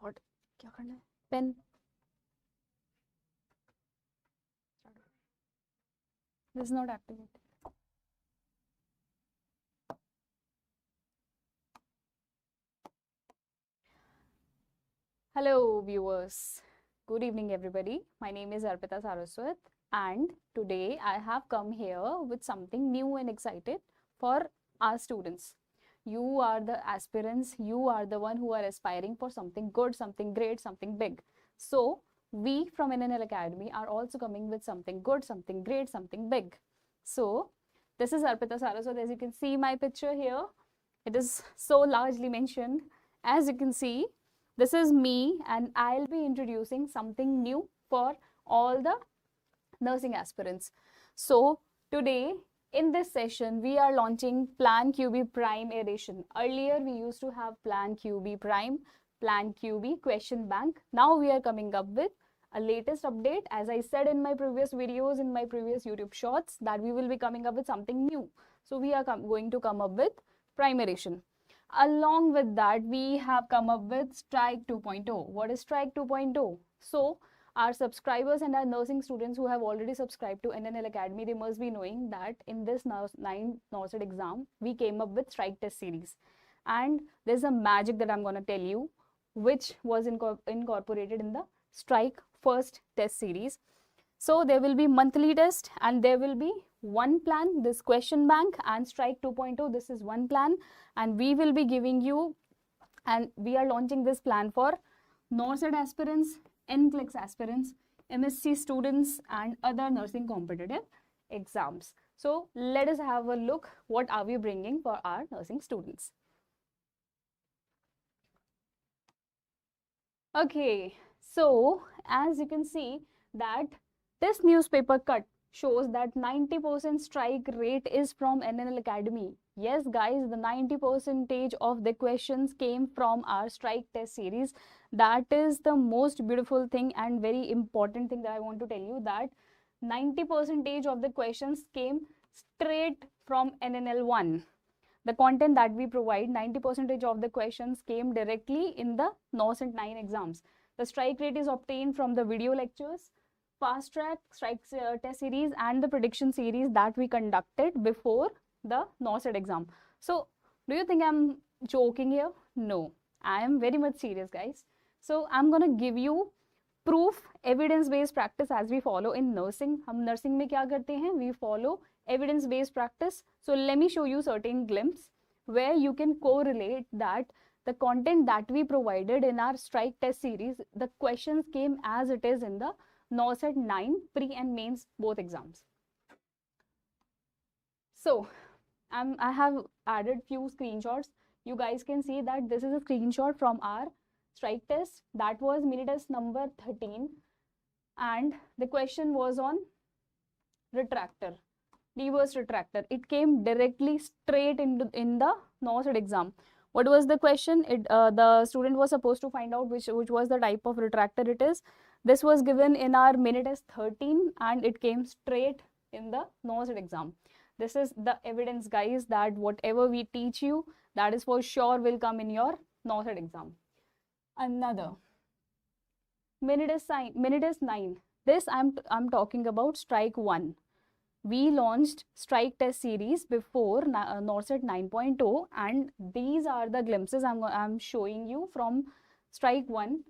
God, क्या करना है? Pen. This is not activated. Hello viewers. Good evening everybody. My name is Arpita Saraswat and today I have come here with something new and excited for our students. You are the aspirants, you are the one who are aspiring for something good, something great, something big. So we from NNL Academy are also coming with something good, something great, something big. So this is Arpita Saraswat. As you can see my picture here, it is so largely mentioned. As you can see, this is me and I'll be introducing something new for all the nursing aspirants. So today in this session, we are launching Plan QB Prime edition. Earlier, we used to have Plan QB Prime, Plan QB Question Bank. Now we are coming up with a latest update. As I said in my previous videos, in my previous YouTube shorts, that we will be coming up with something new. So we are going to come up with Prime edition. Along with that, we have come up with Strike 2.0. What is Strike 2.0? So our subscribers and our nursing students who have already subscribed to NNL Academy, they must be knowing that in this 9 NORCET exam, we came up with Strike test series. And there's a magic that I'm going to tell you, which was incorporated in the Strike first test series. So there will be monthly test and there will be one plan, this question bank, and Strike 2.0, this is one plan, and we will be giving you, and we are launching this plan for NORCET aspirants, NCLEX aspirants, MSc students, and other nursing competitive exams. So let us have a look what are we bringing for our nursing students. Okay, so as you can see that this newspaper cut shows that 90% strike rate is from NNL Academy. Yes guys, the 90% of the questions came from our strike test series. That is the most beautiful thing and very important thing that I want to tell you, that 90% of the questions came straight from NNL 1. The content that we provide, 90% of the questions came directly in the NORCET 9 exams. The strike rate is obtained from the video lectures, fast track strike test series, and the prediction series that we conducted before the NORCET exam. So do you think I'm joking here? No, I am very much serious guys. So I'm gonna give you proof, evidence based practice as we follow in nursing. हम nursing में क्या करते हैं? We follow evidence based practice. So let me show you certain glimpse where you can correlate that the content that we provided in our strike test series, the questions came as it is in the NORCET 9 pre and mains both exams. So I have added few screenshots. You guys can see that this is a screenshot from our strike test. That was mini test number 13 and the question was on retractor, reverse retractor. It came directly straight in the NORCET exam. What was the question? The student was supposed to find out which was the type of retractor it is. This was given in our mini test 13 and it came straight in the NORCET exam. This is the evidence guys that whatever we teach you, that is for sure will come in your NORCET exam. Another mini test 9. This I'm talking about strike 1. We launched strike test series before NORCET 9.0 and these are the glimpses I'm showing you from strike 1.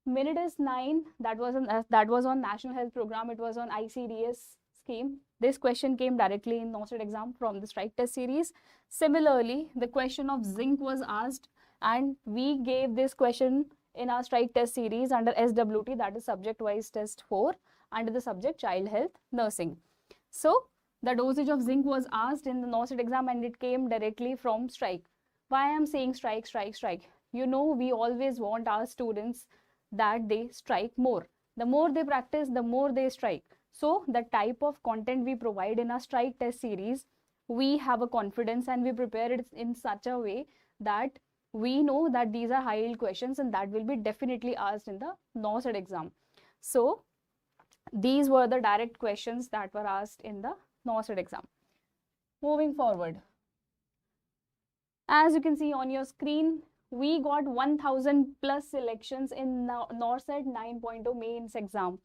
Mini test 9, that was on National Health Program. It was on ICDS scheme. This question came directly in NORCET exam from the strike test series. Similarly, the question of zinc was asked and we gave this question in our strike test series under SWT, that is subject wise test 4, under the subject child health nursing. So the dosage of zinc was asked in the NORCET exam and it came directly from strike. Why I am saying strike? You know, we always want our students that they strike more. The more they practice, the more they strike. So the type of content we provide in our strike test series, we have a confidence and we prepare it in such a way that we know that these are high yield questions and that will be definitely asked in the NORCET exam. So these were the direct questions that were asked in the NORCET exam. Moving forward, as you can see on your screen, we got 1000 plus selections in NORCET 9.0 mains exam.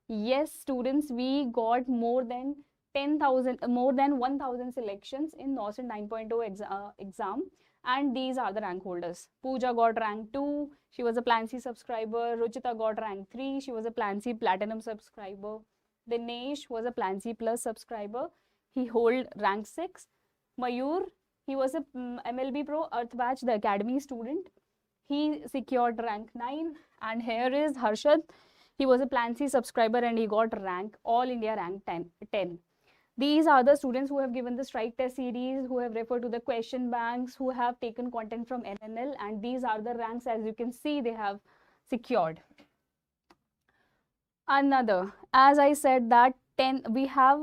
Yes, students, we got more than 1000 selections in NORCET 9.0 exam, and these are the rank holders. Pooja got rank 2, she was a Plan C subscriber. Ruchita got rank 3, she was a Plan C platinum subscriber. Dinesh was a Plan C plus subscriber, he hold rank 6. Mayur, he was a MLB Pro Earth Batch, the academy student. He secured rank 9. And here is Harshad. He was a Plan C subscriber and he got rank, All India rank 10. These are the students who have given the strike test series, who have referred to the question banks, who have taken content from NNL, and these are the ranks, as you can see, they have secured. Another, as I said that we have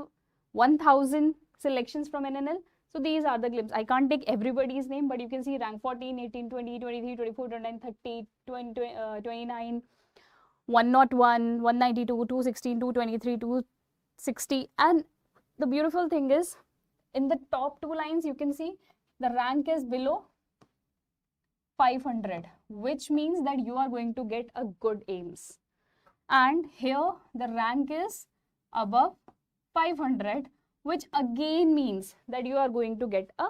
1000 selections from NNL. So these are the glimpse. I can't take everybody's name, but you can see rank 14, 18, 20, 23, 24, 29, 30, 29, 101, 192, 216, 223, 260. And the beautiful thing is, in the top 2 lines, you can see the rank is below 500, which means that you are going to get a good aims. And here the rank is above 500, which again means that you are going to get a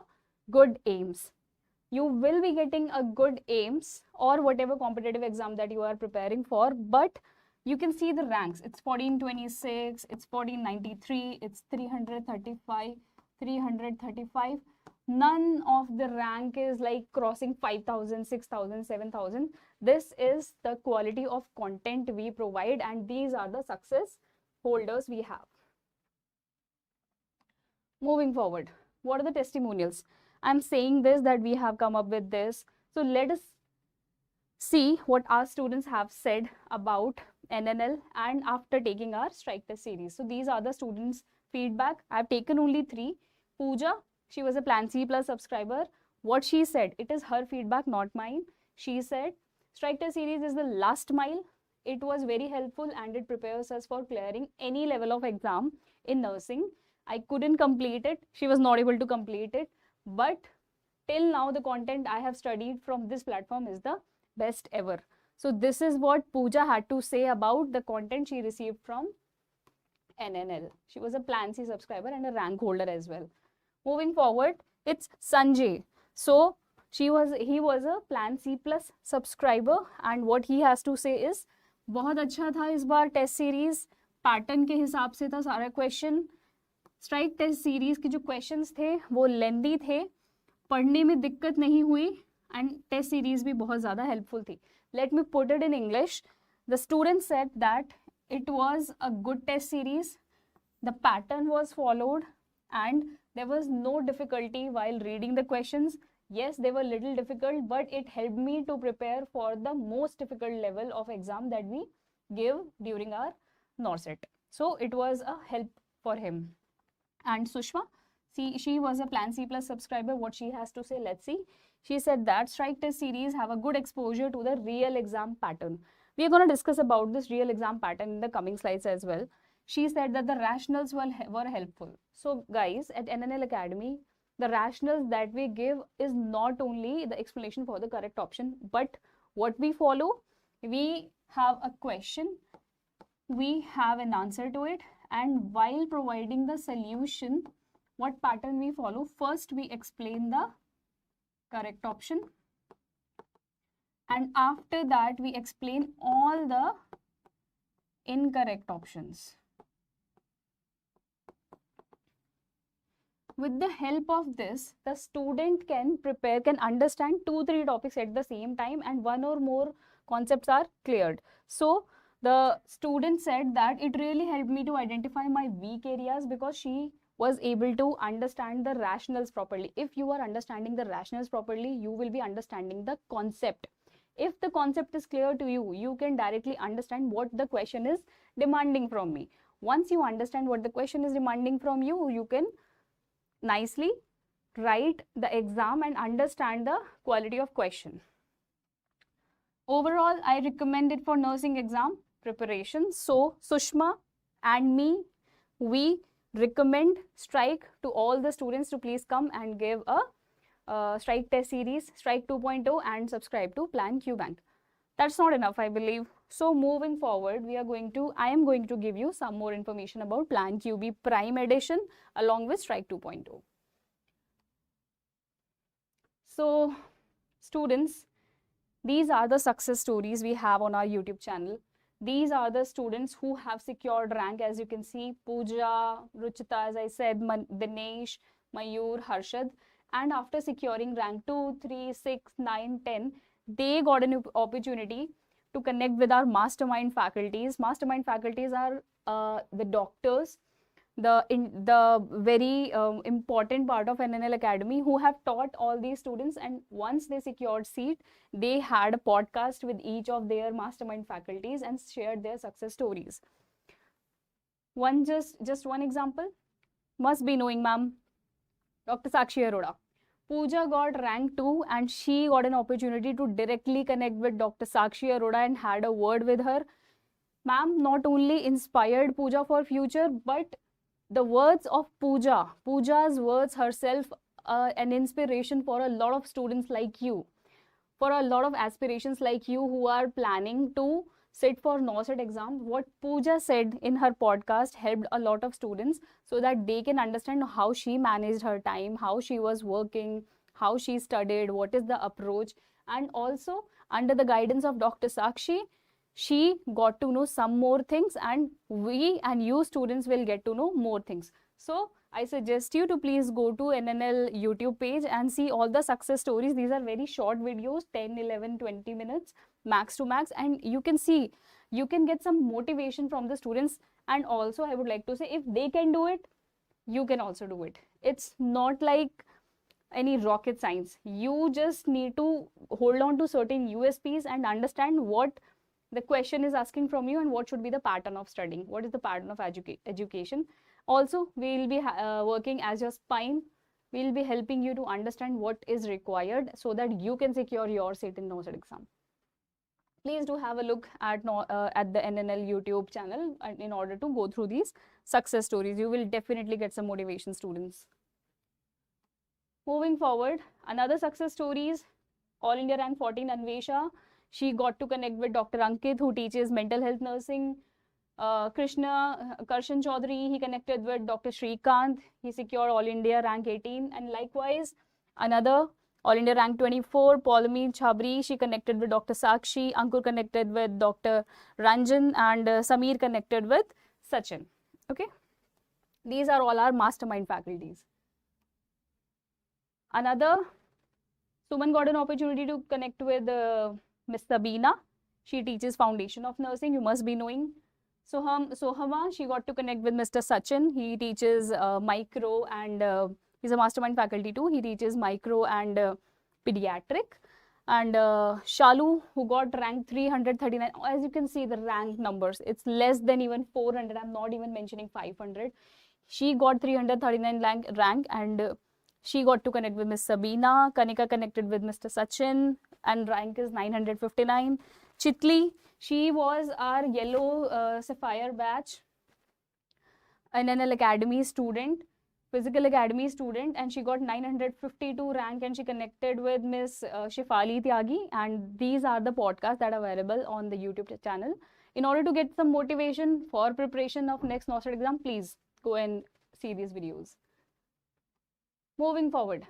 good aims. You will be getting a good aims or whatever competitive exam that you are preparing for, but you can see the ranks. It's 1426, it's 1493, it's 335, 335. None of the rank is like crossing 5,000, 6,000, 7,000. This is the quality of content we provide, and these are the success holders we have. Moving forward, what are the testimonials? I'm saying this that we have come up with this. So let us see what our students have said about NNL and after taking our strike test series. So these are the students' feedback. I've taken only 3. Pooja, she was a Plan C plus subscriber. What she said, it is her feedback, not mine. She said, strike test series is the last mile. It was very helpful and it prepares us for clearing any level of exam in nursing. I couldn't complete it. She was not able to complete it. But till now, the content I have studied from this platform is the best ever. So this is what Pooja had to say about the content she received from NNL. She was a Plan C subscriber and a rank holder as well. Moving forward, it's Sanjay. So he was a Plan C plus subscriber, and what he has to say is, बहुत अच्छा था इस बार test series, pattern के हिसाब से था सारा question. Strike test series के जो क्वेश्चंस थे वो लेंदी थे, पढ़ने में दिक्कत नहीं हुई, एंड टेस्ट सीरीज भी बहुत ज़्यादा हेल्पफुल थी. Let me put it in English. The student said that it was a good test series, the pattern was followed, and there was no difficulty while reading the questions. Yes, they were little difficult, but it helped me to prepare for the most difficult level of exam that we give during our NORCET. So it was a help for him. And Sushma, see, she was a Plan C plus subscriber. What she has to say, let's see. She said that strike test series have a good exposure to the real exam pattern. We are going to discuss about this real exam pattern in the coming slides as well. She said that the rationals were helpful. So guys, at NNL Academy, the rationals that we give is not only the explanation for the correct option, but what we follow, we have a question, we have an answer to it, and while providing the solution, what pattern we follow? First, we explain the correct option, and after that we explain all the incorrect options. With the help of this, the student can understand 2-3 topics at the same time, and 1 or more concepts are cleared. So the student said that it really helped me to identify my weak areas, because she was able to understand the rationals properly. If you are understanding the rationals properly, you will be understanding the concept. If the concept is clear to you, you can directly understand what the question is demanding from me. Once you understand what the question is demanding from you, you can nicely write the exam and understand the quality of question. Overall, I recommend it for nursing exam preparation. So Sushma and me, we recommend strike to all the students to please come and give a Strike Test Series, Strike 2.0, and subscribe to Plan Q Bank. That's not enough, I believe. So moving forward, I am going to give you some more information about Plan QB Prime Edition along with Strike 2.0. So students, these are the success stories we have on our YouTube channel. These are the students who have secured rank. As you can see, Pooja, Ruchita, as I said, Dinesh, Mayur, Harshad. And after securing rank 2, 3, 6, 9, 10, they got an opportunity to connect with our mastermind faculties. Mastermind faculties are the doctors, the very important part of NNL Academy, who have taught all these students, and once they secured seat, they had a podcast with each of their mastermind faculties and shared their success stories. Just one example, must be knowing ma'am, Dr. Sakshi Arora. Pooja got rank 2 and she got an opportunity to directly connect with Dr. Sakshi Arora and had a word with her. Ma'am not only inspired Pooja for future, but the words of Pooja's words herself, an inspiration for a lot of students like you, for a lot of aspirations like you who are planning to sit for NOSET exam. What Pooja said in her podcast helped a lot of students so that they can understand how she managed her time, how she was working, how she studied, what is the approach. And also under the guidance of Dr. Sakshi, she got to know some more things, and we and you students will get to know more things. So I suggest you to please go to NNL YouTube page and see all the success stories. These are very short videos, 10, 11, 20 minutes max to max, and you can see, you can get some motivation from the students. And also I would like to say, if they can do it, you can also do it. It's not like any rocket science. You just need to hold on to certain USPs and understand what the question is asking from you and what should be the pattern of studying, what is the pattern of education. Also, we will be working as your spine. We will be helping you to understand what is required so that you can secure your seat in NOSET exam. Please do have a look at the NNL YouTube channel in order to go through these success stories. You will definitely get some motivation, students. Moving forward, another success story is All India Rank 14 Anvesha. She got to connect with Dr. Ankit, who teaches mental health nursing. Karshan Chaudhary, he connected with Dr. Shrikant. He secured All India Rank 18. And likewise, another All India Rank 24, Paulami Chabri, she connected with Dr. Sakshi. Ankur connected with Dr. Ranjan, and Sameer connected with Sachin. Okay. These are all our mastermind faculties. Another, Suman got an opportunity to connect with Miss Sabina. She teaches Foundation of Nursing, you must be knowing. Sohama, she got to connect with Mr. Sachin. He teaches micro, and he's a mastermind faculty too. He teaches micro and pediatric. And Shalu, who got rank 339. As you can see, the rank numbers, it's less than even 400. I'm not even mentioning 500. She got 339 rank, and she got to connect with Miss Sabina. Kanika connected with Mr. Sachin, and rank is 959. Chitli, she was our yellow sapphire batch, NNL Academy student, physical academy student, and she got 952 rank, and she connected with Miss Shifali Tyagi. And these are the podcasts that are available on the YouTube channel. In order to get some motivation for preparation of next NOSET exam, please go and see these videos. Moving forward,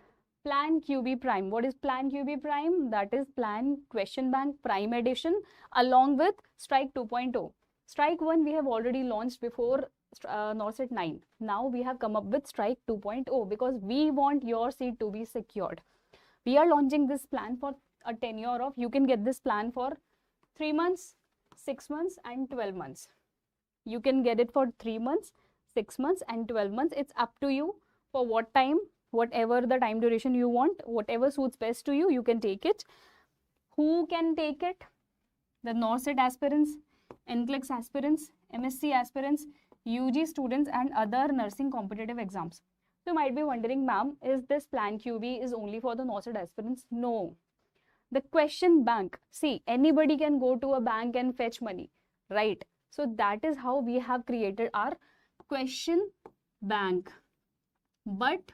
Plan QB Prime. What is Plan QB Prime? That is Plan Question Bank Prime Edition along with Strike 2.0. Strike 1 we have already launched before NOSET 9. Now we have come up with Strike 2.0 because we want your seat to be secured. We are launching this plan for a tenure of, you can get this plan for 3 months, 6 months and 12 months. You can get it for 3 months, 6 months and 12 months. It's up to you for what time, whatever the time duration you want, whatever suits best to you, you can take it. Who can take it? The NOSET aspirants, NCLEX aspirants, MSc aspirants, UG students and other nursing competitive exams. So you might be wondering, ma'am, is this Plan QB is only for the NOSET aspirants? No. The question bank, see, anybody can go to a bank and fetch money, right? So that is how we have created our question bank, but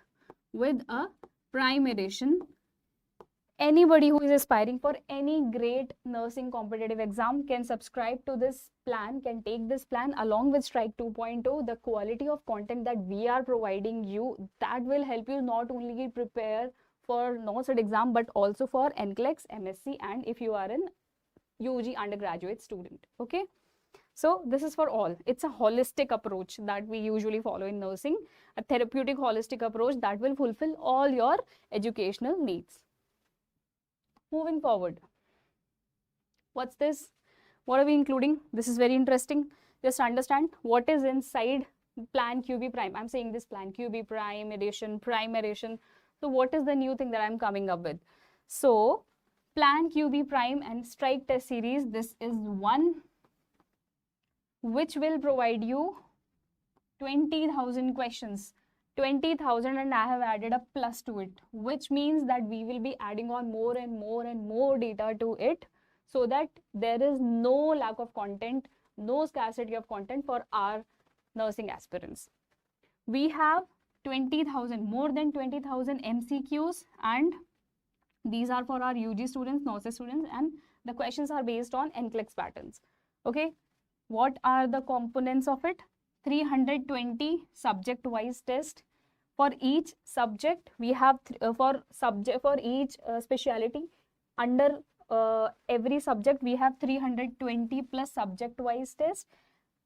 with a prime edition Anybody who is aspiring for any great nursing competitive exam can subscribe to this plan, can take this plan along with Strike 2.0. The quality of content that we are providing you, that will help you not only prepare for NOSET exam but also for NCLEX, MSc, and if you are an UG undergraduate student. Okay, so this is for all. It's a holistic approach that we usually follow in nursing, a therapeutic holistic approach that will fulfill all your educational needs. Moving forward, what's this? What are we including? This is very interesting. Just understand what is inside Plan QB Prime. I'm saying this Plan QB Prime edition, Prime edition. So what is the new thing that I'm coming up with? So Plan QB Prime and Strike Test Series, this is one which will provide you 20,000 questions. 20,000, and I have added a plus to it, which means that we will be adding on more and more and more data to it, so that there is no lack of content, no scarcity of content for our nursing aspirants. We have 20,000, more than 20,000 MCQs, and these are for our UG students, NOSET students, and the questions are based on NCLEX patterns. Okay, what are the components of it? 320 subject-wise test. For each subject, we have for each speciality, under every subject, we have 320 plus subject-wise test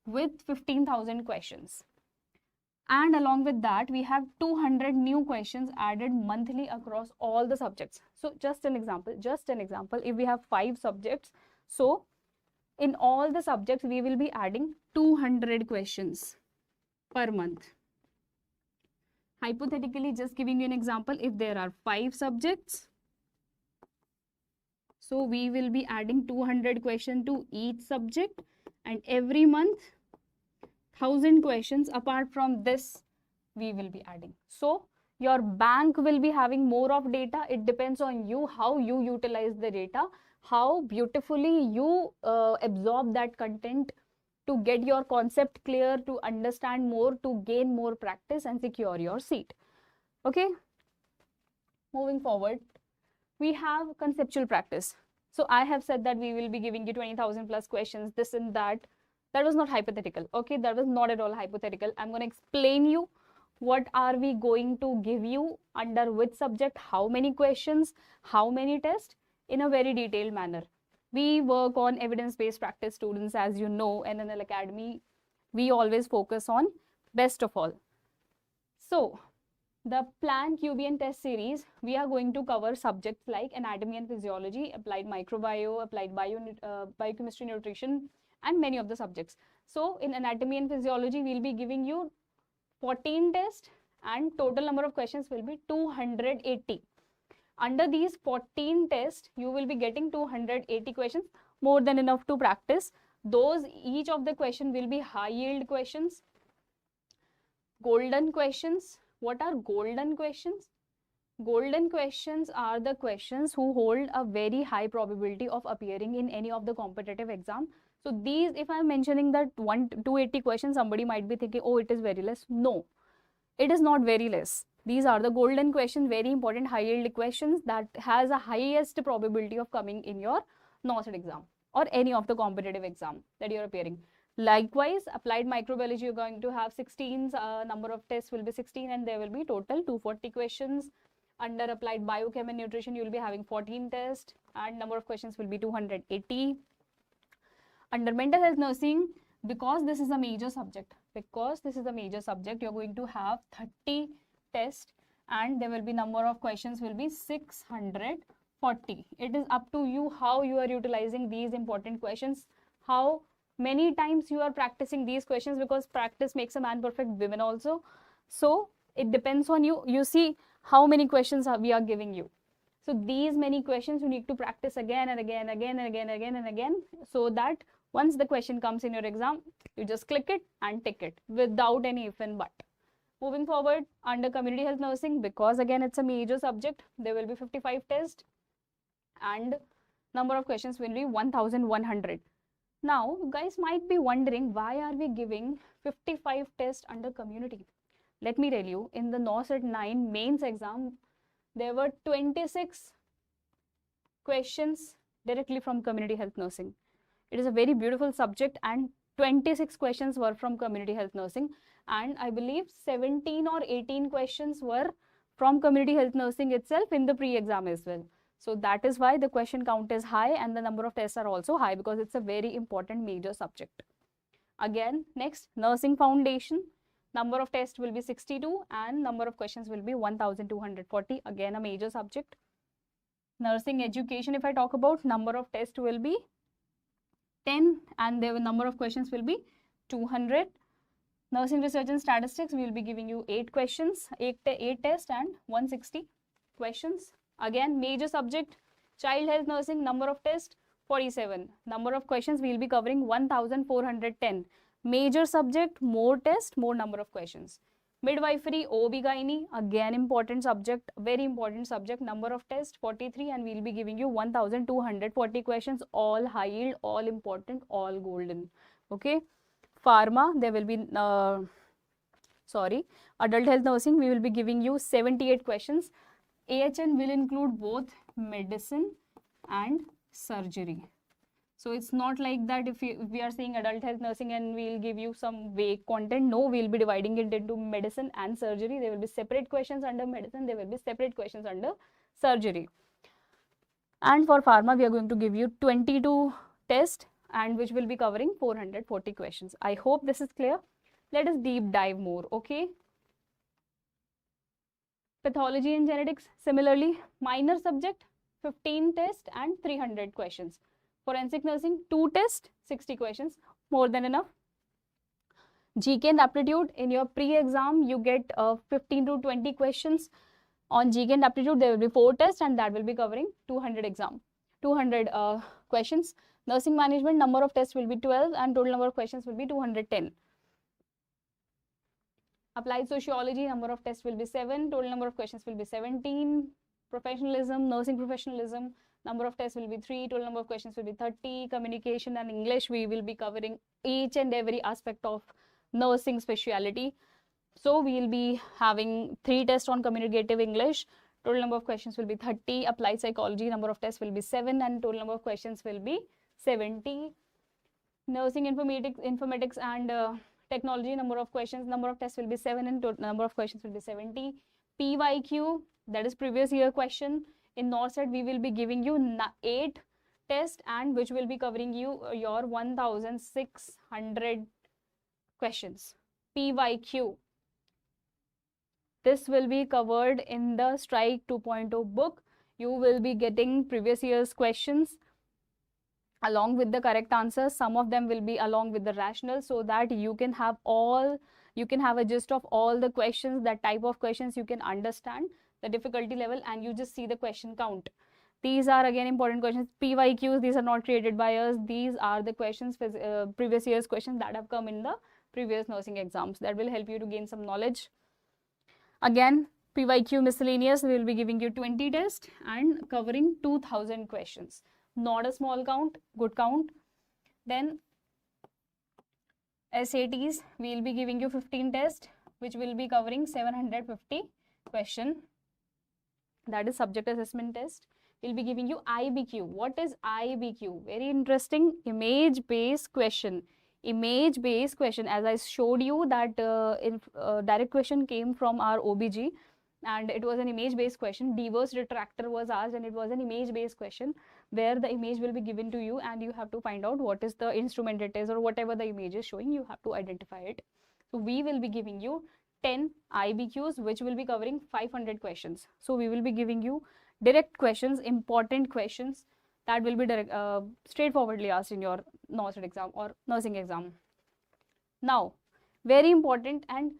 with 15,000 questions. And along with that, we have 200 new questions added monthly across all the subjects. So just an example, if we have 5 subjects, so in all the subjects, we will be adding 200 questions per month. Hypothetically, just giving you an example, if there are 5 subjects, so we will be adding 200 questions to each subject, and every month 1,000 questions apart from this we will be adding. So your bank will be having more of data. It depends on you, how you utilize the data, how beautifully you absorb that content to get your concept clear, to understand more, to gain more practice and secure your seat. Okay, moving forward, we have conceptual practice. So I have said that we will be giving you 20,000 plus questions, this and that. That was not hypothetical. Okay, that was not at all hypothetical. I'm going to explain you what are we going to give you under which subject, how many questions, how many tests, in a very detailed manner. We work on evidence-based practice students, as you know, NNL Academy. We always focus on best of all. So the Plan QB and Test series, we are going to cover subjects like anatomy and physiology, applied microbiome, applied biochemistry, nutrition, and many of the subjects. So in anatomy and physiology, we'll be giving you 14 tests and total number of questions will be 280. Under these 14 tests, you will be getting 280 questions, more than enough to practice. Those, each of the question will be high yield questions, golden questions. What are golden questions? Golden questions are the questions who hold a very high probability of appearing in any of the competitive exam. So these, if I'm mentioning that 280 questions, somebody might be thinking, oh, it is very less. No, it is not very less. These are the golden questions, very important high yield questions that has a highest probability of coming in your NOSET exam or any of the competitive exam that you're appearing. Likewise, applied microbiology, you're going to have 16, number of tests will be 16 and there will be total 240 questions. Under applied biochem and nutrition, you will be having 14 tests and number of questions will be 280. Under mental health nursing, because this is a major subject, you're going to have 30 tests and there will be number of questions will be 640. It is up to you how you are utilizing these important questions, how many times you are practicing these questions, because practice makes a man perfect, women also. So it depends on you. You see how many questions we are giving you. So these many questions you need to practice again and again, so that once the question comes in your exam, you just click it and tick it without any if and but. Moving forward, under community health nursing, because again it's a major subject, there will be 55 tests and number of questions will be 1,100. Now, you guys might be wondering, why are we giving 55 tests under community? Let me tell you, in the NOSET 9 mains exam, there were 26 questions directly from community health nursing. It is a very beautiful subject, and 26 questions were from community health nursing, and I believe 17 or 18 questions were from community health nursing itself in the pre-exam as well. So that is why the question count is high and the number of tests are also high, because it's a very important major subject. Again, next, nursing foundation. Number of tests will be 62 and number of questions will be 1240. Again, a major subject. Nursing education, if I talk about, number of tests will be 10 and the number of questions will be 200. Nursing research and statistics, we will be giving you 8 questions, 8 tests and 160 questions. Again, major subject, child health nursing, number of tests 47. Number of questions, we will be covering 1410. Major subject, more tests, more number of questions. Midwifery, OB-GYN, again important subject, very important subject, number of tests 43 and we will be giving you 1240 questions, all high yield, all important, all golden. Okay. Pharma, there will be, adult health nursing, we will be giving you 78 questions. AHN will include both medicine and surgery. So it's not like that if we are saying adult health nursing and we'll give you some vague content. No, we'll be dividing it into medicine and surgery. There will be separate questions under medicine. There will be separate questions under surgery. And for pharma, we are going to give you 22 tests and which will be covering 440 questions. I hope this is clear. Let us deep dive more, okay? Pathology and genetics, similarly, minor subject, 15 tests and 300 questions. Forensic nursing, 2 tests, 60 questions, more than enough. GK and aptitude, in your pre-exam, you get 15 to 20 questions. On GK and aptitude, there will be 4 tests and that will be covering 200 questions. Nursing management, number of tests will be 12 and total number of questions will be 210. Applied sociology, number of tests will be 7, total number of questions will be 17. Professionalism, nursing professionalism, number of tests will be 3, total number of questions will be 30. Communication and English, we will be covering each and every aspect of nursing speciality. So we will be having 3 tests on communicative English, total number of questions will be 30. Applied psychology, number of tests will be 7 and total number of questions will be 70. Nursing informatics and technology, number of tests will be 7 and total number of questions will be 70. PYQ, that is previous year question. In NORCET, we will be giving you 8 tests and which will be covering you your 1600 questions. PYQ. This will be covered in the Strike 2.0 book. You will be getting previous year's questions along with the correct answers. Some of them will be along with the rationale, so that you can have a gist of all the questions, that type of questions you can understand the difficulty level, and you just see the question count. These are again important questions. PYQs, these are not created by us. These are the questions, previous year's questions that have come in the previous nursing exams. That will help you to gain some knowledge. Again, PYQ miscellaneous, we will be giving you 20 tests and covering 2000 questions. Not a small count, good count. Then SATs, we will be giving you 15 tests, which will be covering 750 questions. That is subject assessment test. We'll be giving you IBQ. What is IBQ? Very interesting, image-based question. Image-based question, as I showed you that direct question came from our OBG and it was an image-based question. Diverse retractor was asked and it was an image-based question where the image will be given to you and you have to find out what is the instrument it is, or whatever the image is showing, you have to identify it. So we will be giving you 10 IBQs which will be covering 500 questions. So we will be giving you direct questions, important questions that will be straightforwardly asked in your NORCET exam or nursing exam. Now, very important and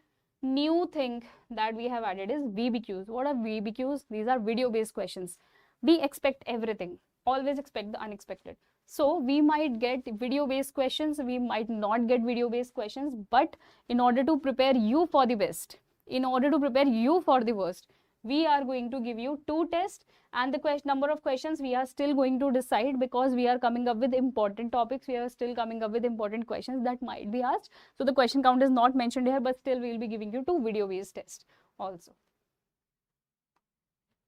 new thing that we have added is VBQs. What are VBQs? These are video based questions. We expect everything, always expect the unexpected. So we might get video based questions, we might not get video based questions, but in order to prepare you for the best, in order to prepare you for the worst, we are going to give you 2 tests, and the number of questions we are still going to decide, because we are coming up with important topics, we are still coming up with important questions that might be asked. So the question count is not mentioned here, but still we will be giving you 2 video based tests also.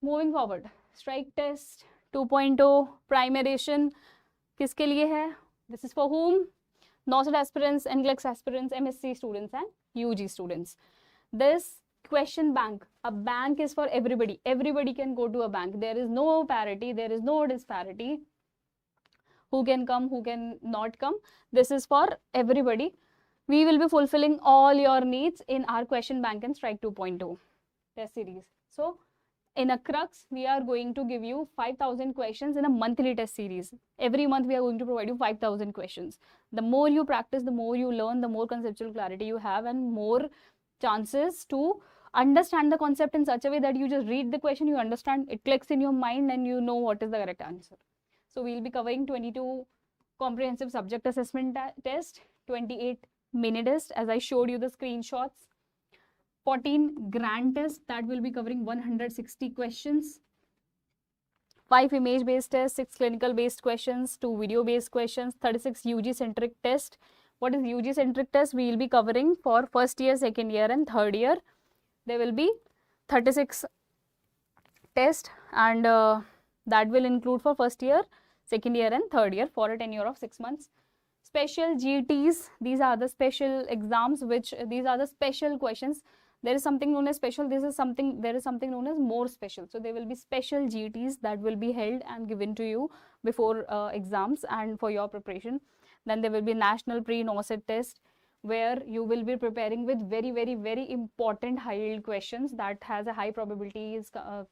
Moving forward, strike test, 2.0 प्राइमरेशन किसके लिए है? This is for whom? NOSET aspirants, NCLEX aspirants, MSc students and UG students. This question bank, a bank is for everybody. Everybody can go to a bank. There is no parity, there is no disparity. Who can come, who can not come. This is for everybody. We will be fulfilling all your needs in our question bank and Strike 2.0 test series. So in a crux, we are going to give you 5,000 questions in a monthly test series. Every month we are going to provide you 5,000 questions. The more you practice, the more you learn, the more conceptual clarity you have and more chances to understand the concept in such a way that you just read the question, you understand, it clicks in your mind and you know what is the correct answer. So we'll be covering 22 comprehensive subject assessment test, 28 mini test as I showed you the screenshots, 14 grand test that will be covering 160 questions, 5 image based tests, 6 clinical based questions, 2 video based questions, 36 UG centric test. What is UG centric test? We will be covering for first year, second year and third year. There will be 36 tests and that will include for first year, second year and third year for a tenure of 6 months. Special GTs, these are the special exams which these are the special questions. There is something known as special, there is something known as more special. So there will be special GTs that will be held and given to you before exams and for your preparation. Then there will be national pre-NOSET test where you will be preparing with very important high yield questions that has a high probability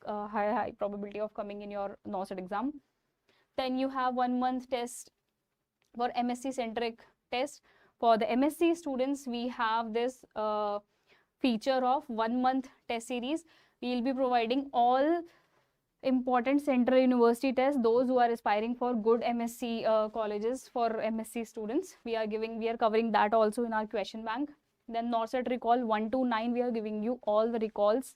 high probability of coming in your NOSET exam. Then you have 1 month test for MSc centric test. For the MSc students, we have this feature of 1 month test series. We will be providing all important central university tests, those who are aspiring for good MSc colleges for MSc students. We are covering that also in our question bank. Then NOSET recall 1 to 9, we are giving you all the recalls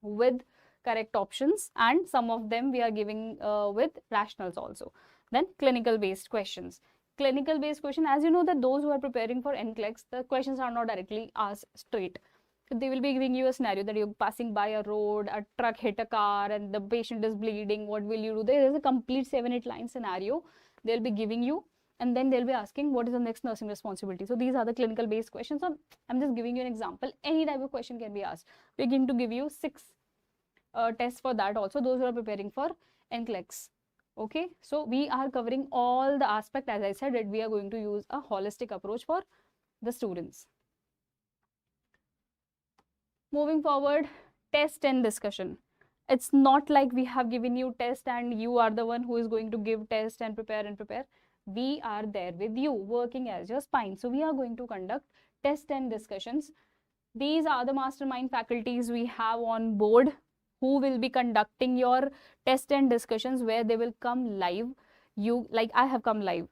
with correct options and some of them we are giving with rationals also. Then clinical based questions. Clinical based question, as you know that those who are preparing for NCLEX, the questions are not directly asked straight. They will be giving you a scenario that you're passing by a road, a truck hit a car and the patient is bleeding. What will you do? There is a complete 7-8 line scenario they'll be giving you and then they'll be asking what is the next nursing responsibility. So these are the clinical based questions. So I'm just giving you an example. Any type of question can be asked. We're going to give you 6 tests for that also, those who are preparing for NCLEX. Okay, so we are covering all the aspect. As I said, that we are going to use a holistic approach for the students. Moving forward, test and discussion. It's not like we have given you test and you are the one who is going to give test and prepare. We are there with you, working as your spine. So we are going to conduct test and discussions. These are the mastermind faculties we have on board who will be conducting your test and discussions where they will come live. Like I have come live.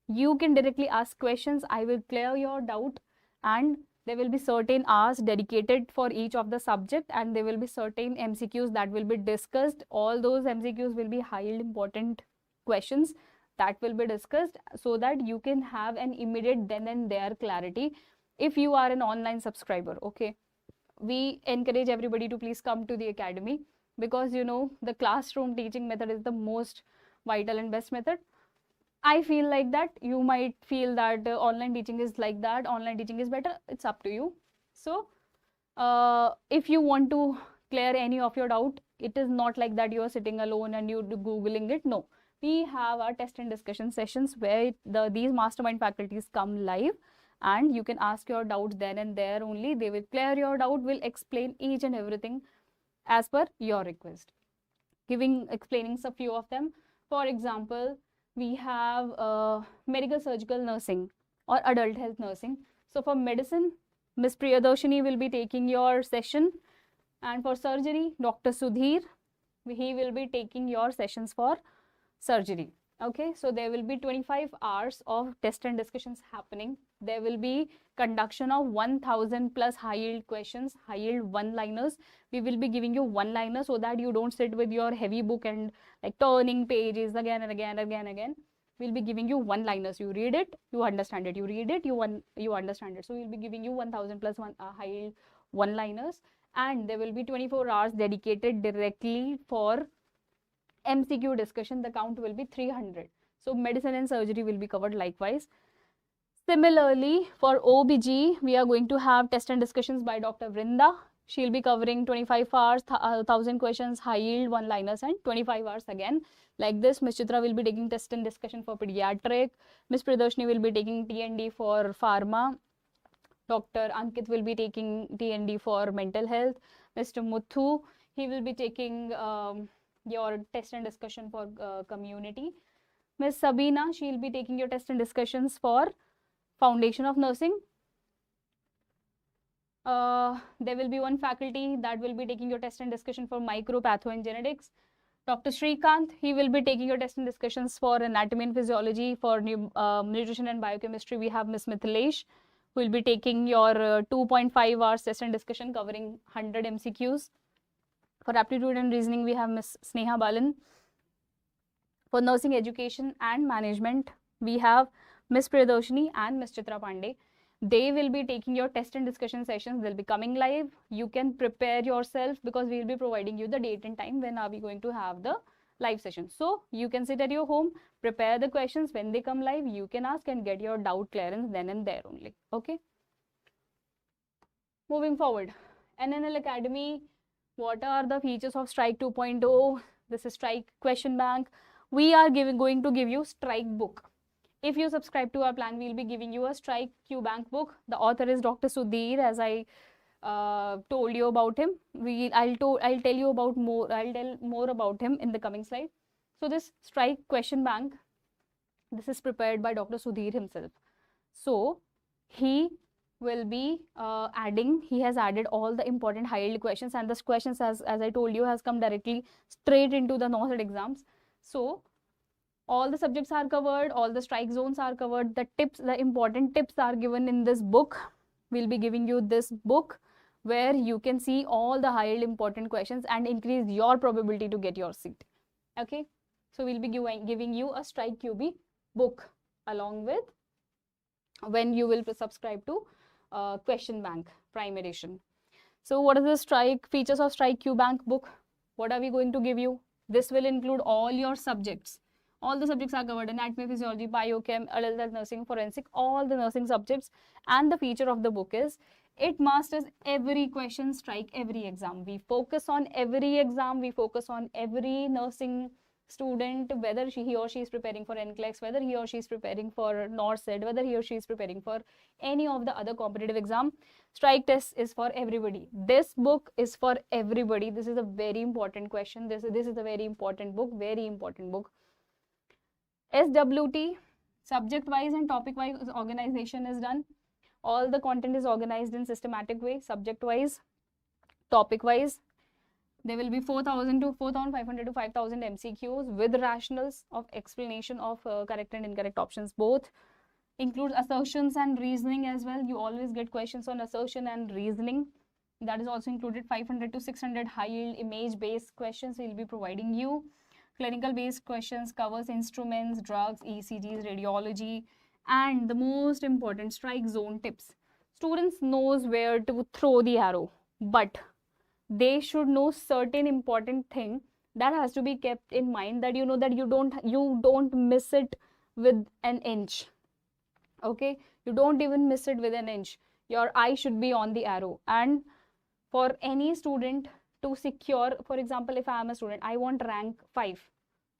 You can directly ask questions. I will clear your doubt and there will be certain hours dedicated for each of the subject and there will be certain MCQs that will be discussed. All those MCQs will be highly important questions that will be discussed so that you can have an immediate then and there clarity if you are an online subscriber. Okay, we encourage everybody to please come to the academy because you know the classroom teaching method is the most vital and best method. I feel like that. You might feel that online teaching is like that, online teaching is better. It's up to you. So if you want to clear any of your doubt, it is not like that you are sitting alone and you googling it. No, we have our test and discussion sessions where these mastermind faculties come live and you can ask your doubts then and there only. They will clear your doubt, will explain each and everything as per your request. Explaining a few of them. For example, we have medical surgical nursing or adult health nursing. So for medicine, Ms. Priyadarshini will be taking your session, and for surgery, Dr. Sudhir, he will be taking your sessions for surgery. Okay, so there will be 25 hours of test and discussions happening. There will be conduction of 1000 plus high yield questions, high yield one-liners. We will be giving you one-liner so that you don't sit with your heavy book and like turning pages again and again. We'll be giving you one-liners. You read it, you understand it. You read it, you understand it. So we'll be giving you 1000 plus high yield one-liners, and there will be 24 hours dedicated directly for MCQ discussion, the count will be 300. So medicine and surgery will be covered likewise. Similarly, for OBG, we are going to have test and discussions by Dr. Vrinda. She'll be covering 25 hours, 1000 questions, high yield, one-liners, and 25 hours again. Like this, Ms. Chitra will be taking test and discussion for pediatric. Ms. Priyadarshini will be taking T&D for pharma. Dr. Ankit will be taking T&D for mental health. Mr. Muthu, he will be taking your test and discussion for community. Ms. Sabina, she'll be taking your test and discussions for foundation of nursing. There will be one faculty that will be taking your test and discussion for micropatho and genetics. Dr. Srikanth, he will be taking your test and discussions for anatomy and physiology. For nutrition and biochemistry, we have Ms. Mithilesh, who will be taking your 2.5 hours test and discussion covering 100 MCQs. For aptitude and reasoning, we have Ms. Sneha Balan. For nursing education and management, we have Ms. Priyadarshini and Ms. Chitra Pandey. They will be taking your test and discussion sessions. They'll be coming live. You can prepare yourself because we will be providing you the date and time when are we going to have the live session. So you can sit at your home, prepare the questions. When they come live, you can ask and get your doubt clearance then and there only. Okay. Moving forward, NNL Academy. What are the features of Strike 2.0? This is Strike Question Bank. We are going to give you Strike book. If you subscribe to our plan, we'll be giving you a Strike Q Bank book. The author is Dr. Sudhir, as I told you about him. I'll tell you about more. I'll tell more about him in the coming slide. So this Strike Question Bank, this is prepared by Dr. Sudhir himself. So he will be he has added all the important high yield questions, and this questions, as I told you, has come directly straight into the NOSET exams. So all the subjects are covered, all the strike zones are covered, the tips, the important tips are given in this book. We'll be giving you this book where you can see all the high yield important questions and increase your probability to get your seat. Okay, so we'll be giving you a Strike QB book along with when you will subscribe to Question Bank Prime Edition. So what is the Strike features of Strike Q Bank book? What are we going to give you? This will include all your subjects. All the subjects are covered: anatomy, physiology, biochem, adult health, nursing, forensic, all the nursing subjects. And the feature of the book is it masters every question, strike every exam. We focus on every exam, we focus on every nursing student, whether he or she is preparing for NCLEX, whether he or she is preparing for NORCED, whether he or she is preparing for any of the other competitive exam. Strike test is for everybody. This book is for everybody. This is a very important question. This is a very important book, very important book. SWT, subject wise and topic wise organization is done. All the content is organized in systematic way, subject wise, topic wise. There will be 4,000 to 4,500 to 5,000 MCQs with rationals of explanation of correct and incorrect options. Both include assertions and reasoning as well. You always get questions on assertion and reasoning. That is also included. 500 to 600 high yield image based questions we will be providing you. Clinical based questions covers instruments, drugs, ECGs, radiology, and the most important, strike zone tips. Students knows where to throw the arrow, but they should know certain important thing that has to be kept in mind, that you know that you don't miss it with an inch. Okay, you don't even miss it with an inch. Your eye should be on the arrow. And for any student to secure, for example, if I am a student, I want rank 5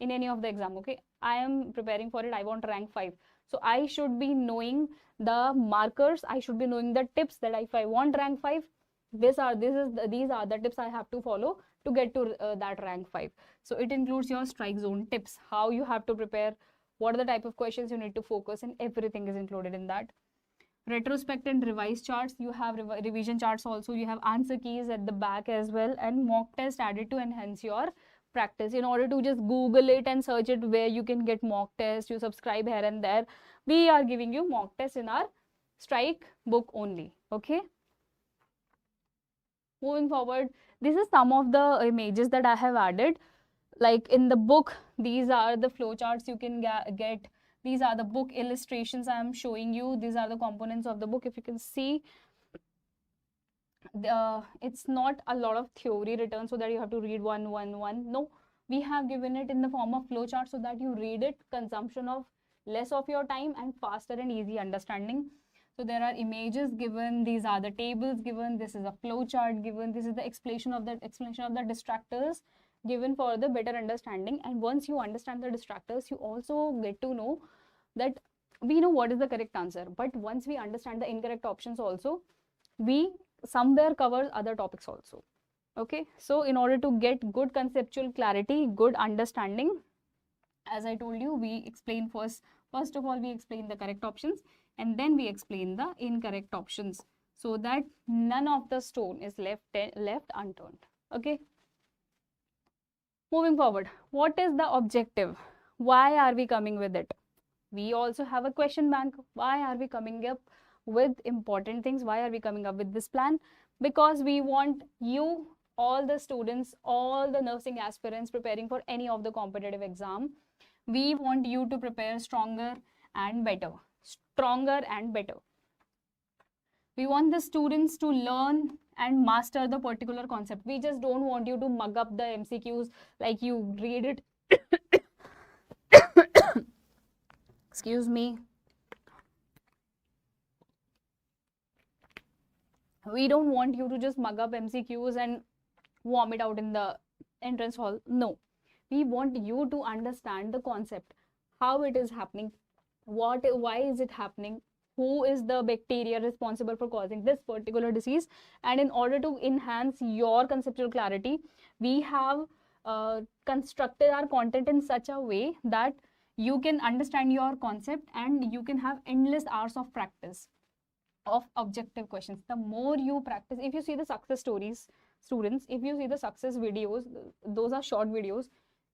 in any of the exam. Okay, I am preparing for it, I want rank 5. So I should be knowing the markers, I should be knowing the tips, that if I want rank 5, these are the tips I have to follow to get to that rank 5. So it includes your strike zone tips, how you have to prepare, what are the type of questions you need to focus, and everything is included in that. Retrospect and revise charts, you have revision charts also, you have answer keys at the back as well, and mock test added to enhance your practice. In order to just Google it and search it where you can get mock test, you subscribe here and there, we are giving you mock test in our strike book only. Okay, moving forward, this is some of the images that I have added. Like in the book, these are the flowcharts you can get. These are the book illustrations I am showing you. These are the components of the book. If you can see, it's not a lot of theory written so that you have to read one. No, We have given it in the form of flowchart so that you read it, consumption of less of your time and faster and easy understanding. So there are images given, these are the tables given, this is a flowchart given, this is the explanation of the distractors given for the better understanding. And once you understand the distractors, you also get to know that we know what is the correct answer, but once we understand the incorrect options also, we somewhere cover other topics also. Okay, so in order to get good conceptual clarity, good understanding, as I told you, we explain first of all we explain the correct options, and then we explain the incorrect options, so that none of the stone is left unturned. Okay, moving forward, what is the objective? Why are we coming with it? We also have a question bank. Why are we coming up with important things? Why are we coming up with this plan? Because we want you, all the students, all the nursing aspirants preparing for any of the competitive exam, we want you to prepare stronger and better. Stronger and better. We want the students to learn and master the particular concept. We just don't want you to mug up the MCQs, like you read it. Excuse me. We don't want you to just mug up MCQs and vomit out in the entrance hall. No. We want you to understand the concept, how it is happening, why is it happening, who is the bacteria responsible for causing this particular disease. And in order to enhance your conceptual clarity, we have constructed our content in such a way that you can understand your concept and you can have endless hours of practice of objective questions. The more you practice, if you see the success stories, students, if you see the success videos, those are short videos,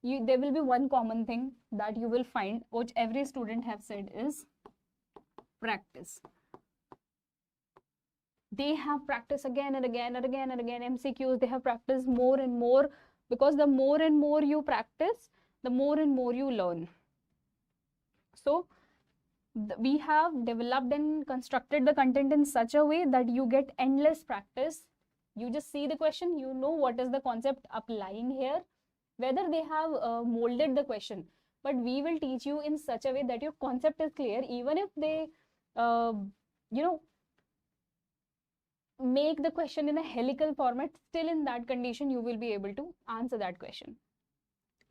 there will be one common thing that you will find, which every student have said, is practice. They have practiced again and again and again and again MCQs. They have practiced more and more, because the more and more you practice, the more and more you learn. So we have developed and constructed the content in such a way that you get endless practice. You just see the question, you know what is the concept applying here, whether they have molded the question, but we will teach you in such a way that your concept is clear. Even if they make the question in a helical format, still in that condition you will be able to answer that question.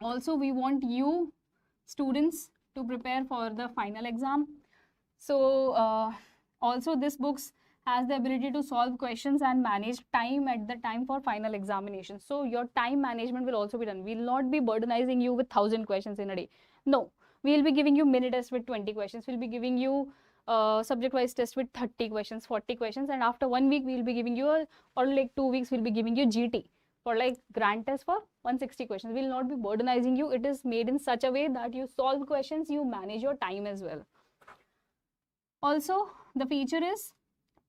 Also, we want you students to prepare for the final exam. So also this books has the ability to solve questions and manage time at the time for final examination. So your time management will also be done. We will not be burdenizing you with 1,000 questions in a day. No, we will be giving you mini test with 20 questions. We'll be giving you subject-wise test with 30 questions, 40 questions, and after 1 week we will be giving you, or like 2 weeks we'll be giving you GT for like grand test for 160 questions. We will not be burdenizing you. It is made in such a way that you solve questions, you manage your time as well. Also, the feature is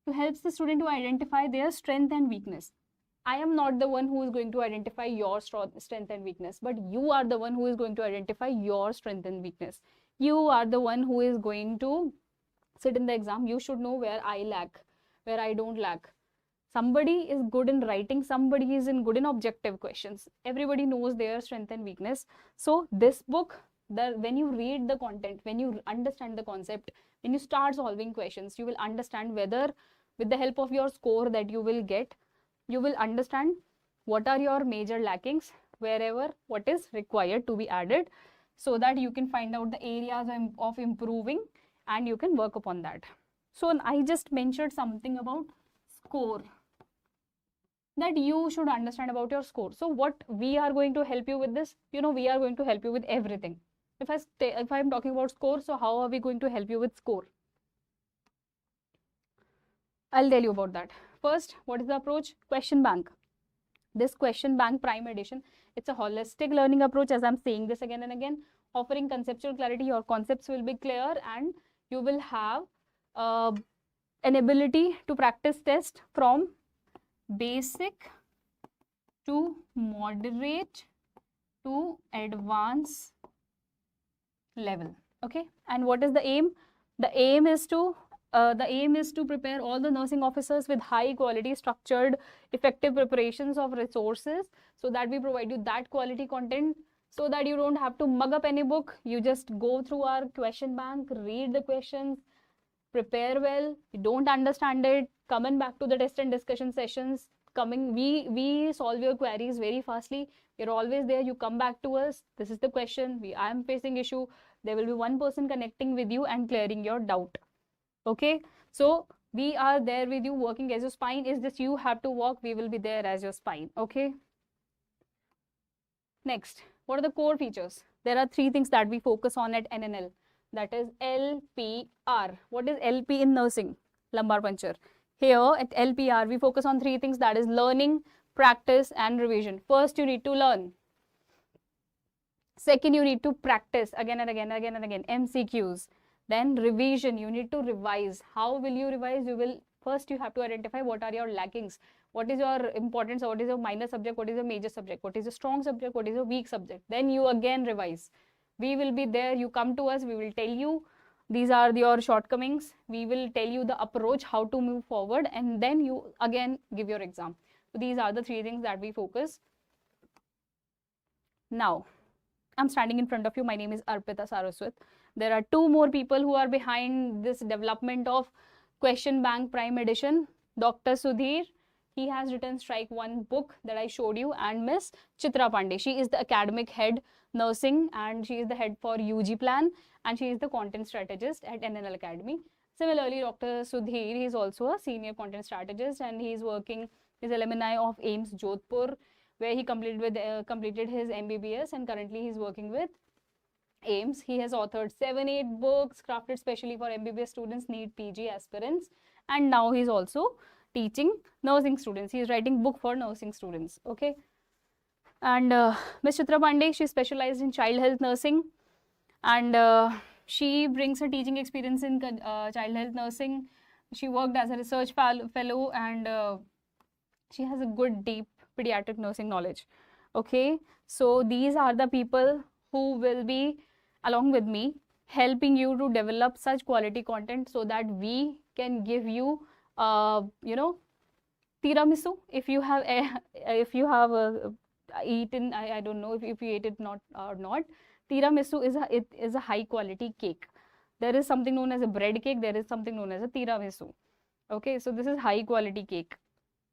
to help the student to identify their strength and weakness. I am not the one who is going to identify your strength and weakness, but you are the one who is going to identify your strength and weakness. You are the one who is going to sit in the exam. You should know where I lack, where I don't lack. Somebody is good in writing, somebody is good in objective questions. Everybody knows their strength and weakness. So this book, when you read the content, when you understand the concept, when you start solving questions, you will understand whether, with the help of your score that you will get, you will understand what are your major lackings, wherever what is required to be added, so that you can find out the areas of improving and you can work upon that. So I just mentioned something about score, that you should understand about your score. So what we are going to help you with this, we are going to help you with everything. If I'm talking about score, so how are we going to help you with score? I'll tell you about that. First, what is the approach? Question bank. This question bank prime edition, it's a holistic learning approach, as I'm saying this again and again, offering conceptual clarity. Your concepts will be clear and you will have an ability to practice test from basic to moderate to advanced level. Okay, and what is the aim? The aim is to prepare all the nursing officers with high quality, structured, effective preparations of resources, so that we provide you that quality content, so that you don't have to mug up any book. You just go through our question bank, read the questions, prepare well. You don't understand it, coming back to the test and discussion sessions, we solve your queries very fastly. You're always there. You come back to us. This is the question. I am facing issue. There will be one person connecting with you and clearing your doubt. Okay, so we are there with you, working as your spine. Is this you have to walk? We will be there as your spine. Okay. Next, what are the core features? There are 3 things that we focus on at NNL. That is LPR. What is LP in nursing? Lumbar puncture. Here at LPR, we focus on 3 things, that is learning, practice, and revision. First, you need to learn. Second, you need to practice again and again, MCQs. Then revision, you need to revise. How will you revise? First you have to identify what are your lackings. What is your importance? What is your minor subject? What is your major subject? What is your strong subject? What is your weak subject? Then you again revise. We will be there. You come to us. We will tell you these are your shortcomings. We will tell you the approach, how to move forward, and then you again give your exam. So these are the 3 things that we focus. Now, I'm standing in front of you. My name is Arpita Saraswat. There are 2 more people who are behind this development of Question Bank Prime Edition. Dr. Sudhir, he has written Strike 1 book that I showed you, and Miss Chitra Pandey. She is the academic head nursing, and she is the head for UG plan, and she is the content strategist at NNL Academy. Similarly, Dr. Sudhir, he is also a senior content strategist, and he is working, is alumni of AIMS Jodhpur, where he completed his MBBS, and currently he is working with AIMS. He has authored 7-8 books crafted specially for MBBS students, NEET PG aspirants, and now he is also teaching nursing students. He is writing book for nursing students. Okay. And Ms. Chitra Pandey, she specialized in child health nursing, and she brings her teaching experience in child health nursing. She worked as a research fellow, and she has a good deep pediatric nursing knowledge. Okay, so these are the people who will be along with me helping you to develop such quality content so that we can give you tiramisu. If you have eaten, I don't know if you ate it not or not. Tiramisu is a high quality cake. There is something known as a bread cake. There is something known as a tiramisu. Okay, so this is high quality cake.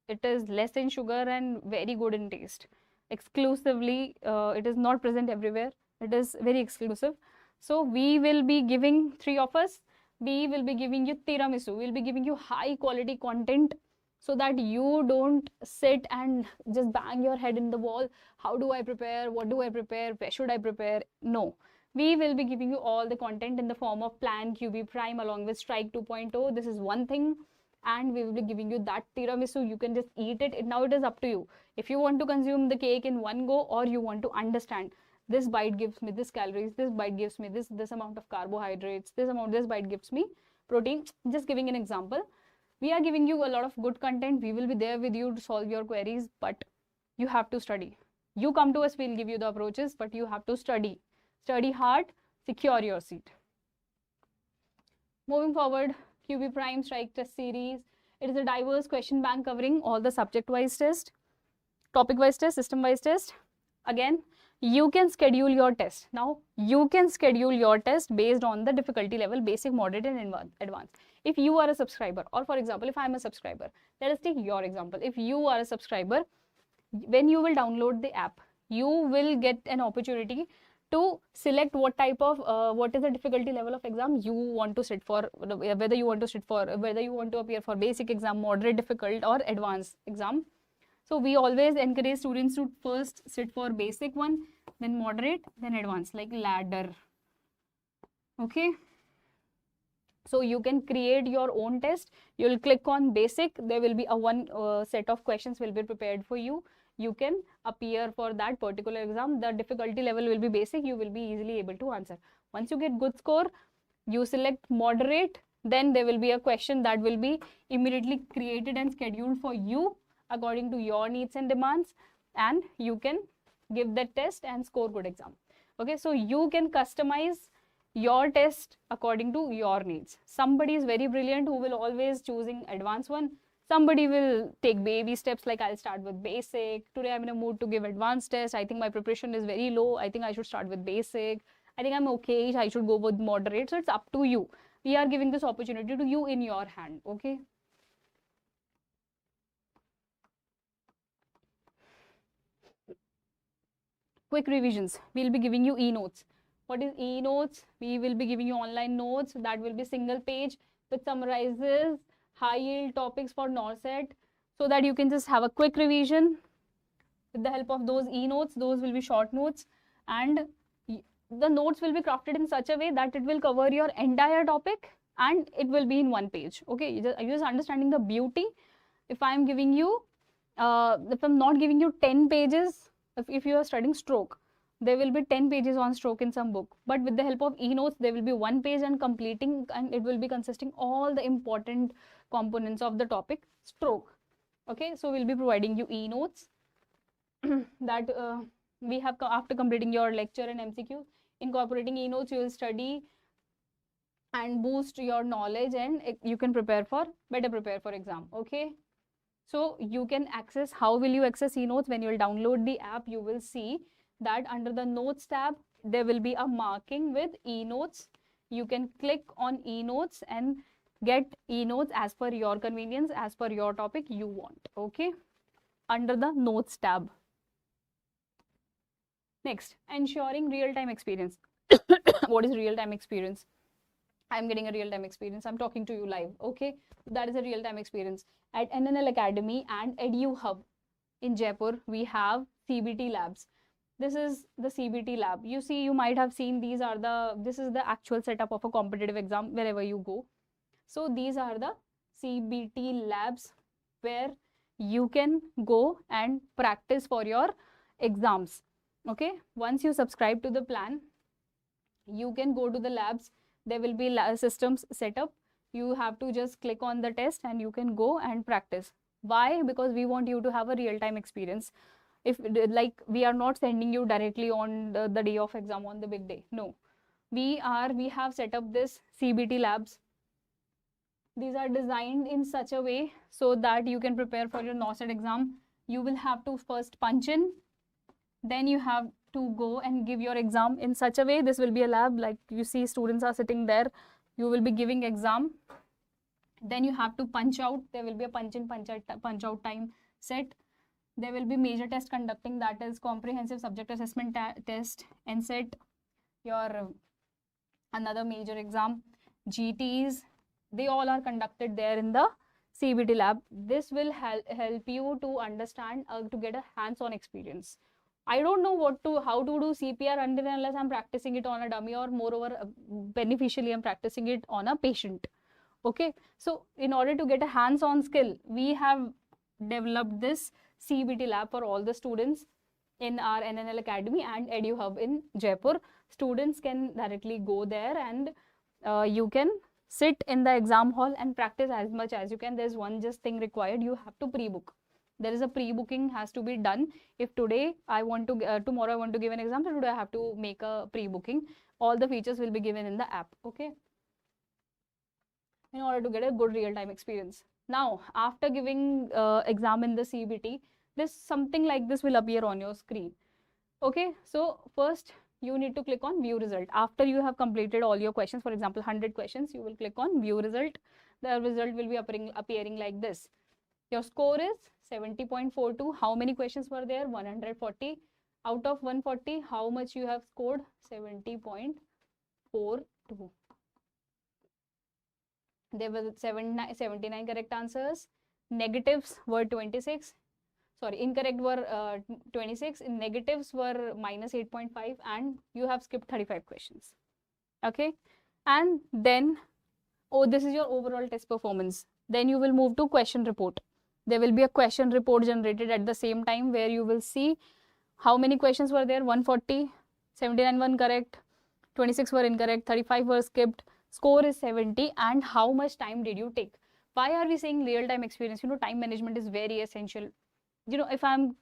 It is less in sugar and very good in taste. Exclusively, it is not present everywhere. It is very exclusive. So we will be giving 3 of us. We will be giving you tiramisu. We will be giving you high quality content so that you don't sit and just bang your head in the wall. How do I prepare? What do I prepare? Where should I prepare? No. We will be giving you all the content in the form of Plan QB Prime along with Strike 2.0. This is one thing. And we will be giving you that tiramisu. You can just eat it. Now it is up to you. If you want to consume the cake in one go, or you want to understand, this bite gives me this calories, this bite gives me this amount of carbohydrates, this bite gives me protein. Just giving an example. We are giving you a lot of good content. We will be there with you to solve your queries, but you have to study. You come to us, we'll give you the approaches, but you have to study. Study hard, secure your seat. Moving forward, QB Prime Strike Test Series. It is a diverse question bank covering all the subject-wise test, topic-wise test, system-wise test. Again, you can schedule your test. Now, you can schedule your test based on the difficulty level, basic, moderate, and advanced. If you are a subscriber, or for example, if I am a subscriber, let us take your example. If you are a subscriber, when you will download the app, you will get an opportunity to select what type of what is the difficulty level of exam you want to sit for, whether you want to appear for basic exam, moderate, difficult, or advanced exam. So we always encourage students to first sit for basic one, then moderate, then advanced, like ladder. Okay, so you can create your own test. You will click on basic. There will be a one set of questions will be prepared for you. You can appear for that particular exam. The difficulty level will be basic. You will be easily able to answer. Once you get good score, you select moderate. Then there will be a question that will be immediately created and scheduled for you according to your needs and demands, and you can give that test and score good exam. Okay, so you can customize your test according to your needs. Somebody is very brilliant who will always choosing advanced one. Somebody will take baby steps, like I'll start with basic. Today I'm in a mood to give advanced test. I think my preparation is very low. I think I should start with basic. I think I'm okay. I should go with moderate. So it's up to you. We are giving this opportunity to you in your hand. Okay. Quick revisions. We'll be giving you e-notes. What is e-notes? We will be giving you online notes that will be single page which summarizes high yield topics for NORCET, so that you can just have a quick revision with the help of those e-notes. Those will be short notes, and the notes will be crafted in such a way that it will cover your entire topic and it will be in one page. Okay, you're just understanding the beauty. If I'm giving you, if I'm not giving you 10 pages, if you are studying stroke, there will be 10 pages on stroke in some book, but with the help of e-notes there will be one page and completing, and it will be consisting all the important components of the topic stroke. Okay, so we'll be providing you e-notes that we have after completing your lecture and MCQ. Incorporating e-notes, you will study and boost your knowledge, and you can prepare for exam. Okay, so you can access, how will you access e-notes? When you will download the app, you will see that under the notes tab there will be a marking with e-notes. You can click on e-notes and get e-notes as per your convenience, as per your topic you want. Okay, under the notes tab. Next, ensuring real-time experience. What is real-time experience? I'm getting a real-time experience. I'm talking to you live. Okay, that is a real-time experience. At NNL Academy and Edu Hub in Jaipur, we have CBT labs. This is the CBT lab. You see, you might have seen these are this is the actual setup of a competitive exam wherever you go. So these are the CBT labs where you can go and practice for your exams. Okay, once you subscribe to the plan, you can go to the labs. There will be systems set up. You have to just click on the test and you can go and practice. Why? Because we want you to have a real-time experience. If like we are not sending you directly on the day of exam, on the big day. No, we have set up this CBT labs. These are designed in such a way so that you can prepare for your NORCET exam. You will have to first punch in, then you have to go and give your exam in such a way. This will be a lab, like you see students are sitting there. You will be giving exam. Then you have to punch out. There will be a punch in, punch out time set. There will be major test conducting, that is comprehensive subject assessment test, NSET, your another major exam, GTs. They all are conducted there in the CBT lab. This will help you to understand, to get a hands-on experience. I don't know how to do CPR until unless I'm practicing it on a dummy, or moreover beneficially I'm practicing it on a patient. Okay, so in order to get a hands-on skill, we have developed this CBT lab for all the students in our NNL Academy and Edu Hub in Jaipur. Students can directly go there and you can sit in the exam hall and practice as much as you can. There's one just thing required: you have to pre-book. There is a pre-booking has to be done. If today I want to, tomorrow I want to give an exam, so today I have to make a pre-booking. All the features will be given in the app. Okay, in order to get a good real-time experience. Now, after giving exam in the CBT, something like this will appear on your screen. Okay, so first you need to click on view result. After you have completed all your questions, for example 100 questions, you will click on view result. The result will be appearing like this. Your score is 70.42. How many questions were there? 140. Out of 140, how much you have scored? 70.42. There were 79 correct answers. Negatives were 26. Sorry, incorrect were 26. Negatives were minus 8.5, and you have skipped 35 questions. Okay, and then, oh, this is your overall test performance. Then you will move to question report. There will be a question report generated at the same time, where you will see how many questions were there. 140, 79 were correct, 26 were incorrect, 35 were skipped, score is 70, and how much time did you take. Why are we saying real-time experience? You know, time management is very essential. You know, if I'm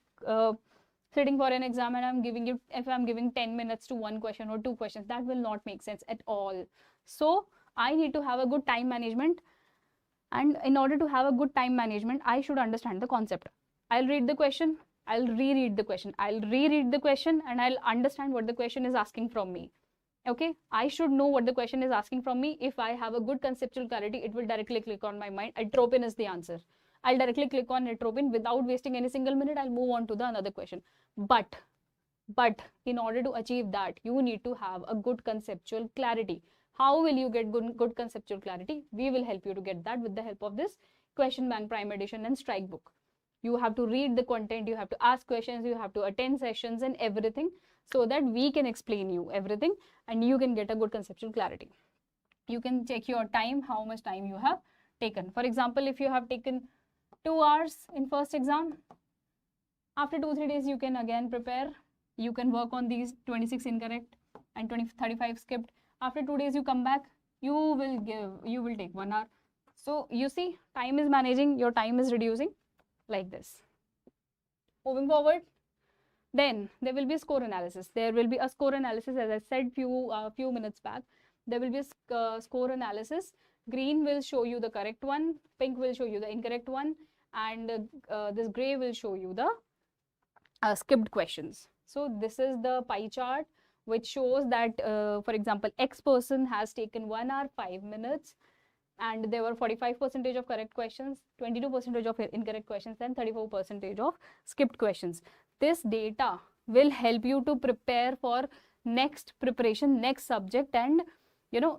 sitting for an exam and if I'm giving 10 minutes to one question or two questions, that will not make sense at all. So I need to have a good time management. And in order to have a good time management, I should understand the concept. I'll read the question, I'll reread the question, I'll reread the question, and I'll understand what the question is asking from me. Okay, I should know what the question is asking from me. If I have a good conceptual clarity, it will directly click on my mind. Atropine is the answer. I'll directly click on atropine without wasting any single minute. I'll move on to the another question. But in order to achieve that, you need to have a good conceptual clarity. How will you get good conceptual clarity? We will help you to get that with the help of this question bank prime edition and strike book. You have to read the content, you have to ask questions, you have to attend sessions and everything, so that we can explain you everything and you can get a good conceptual clarity. You can check your time, how much time you have taken. For example, if you have taken 2 hours in first exam, after 2-3 days you can again prepare. You can work on these 26 incorrect and 35 skipped. After 2 days you come back, you will take 1 hour. So you see, time is managing, your time is reducing like this. Moving forward, then there will be a score analysis. There will be a score analysis, as I said few minutes back. There will be a score analysis. Green will show you the correct one, pink will show you the incorrect one, and this gray will show you the skipped questions. So this is the pie chart which shows that, for example, X person has taken 1 hour 5 minutes, and there were 45% of correct questions, 22% of incorrect questions, and 34% of skipped questions. This data will help you to prepare for next preparation, next subject, and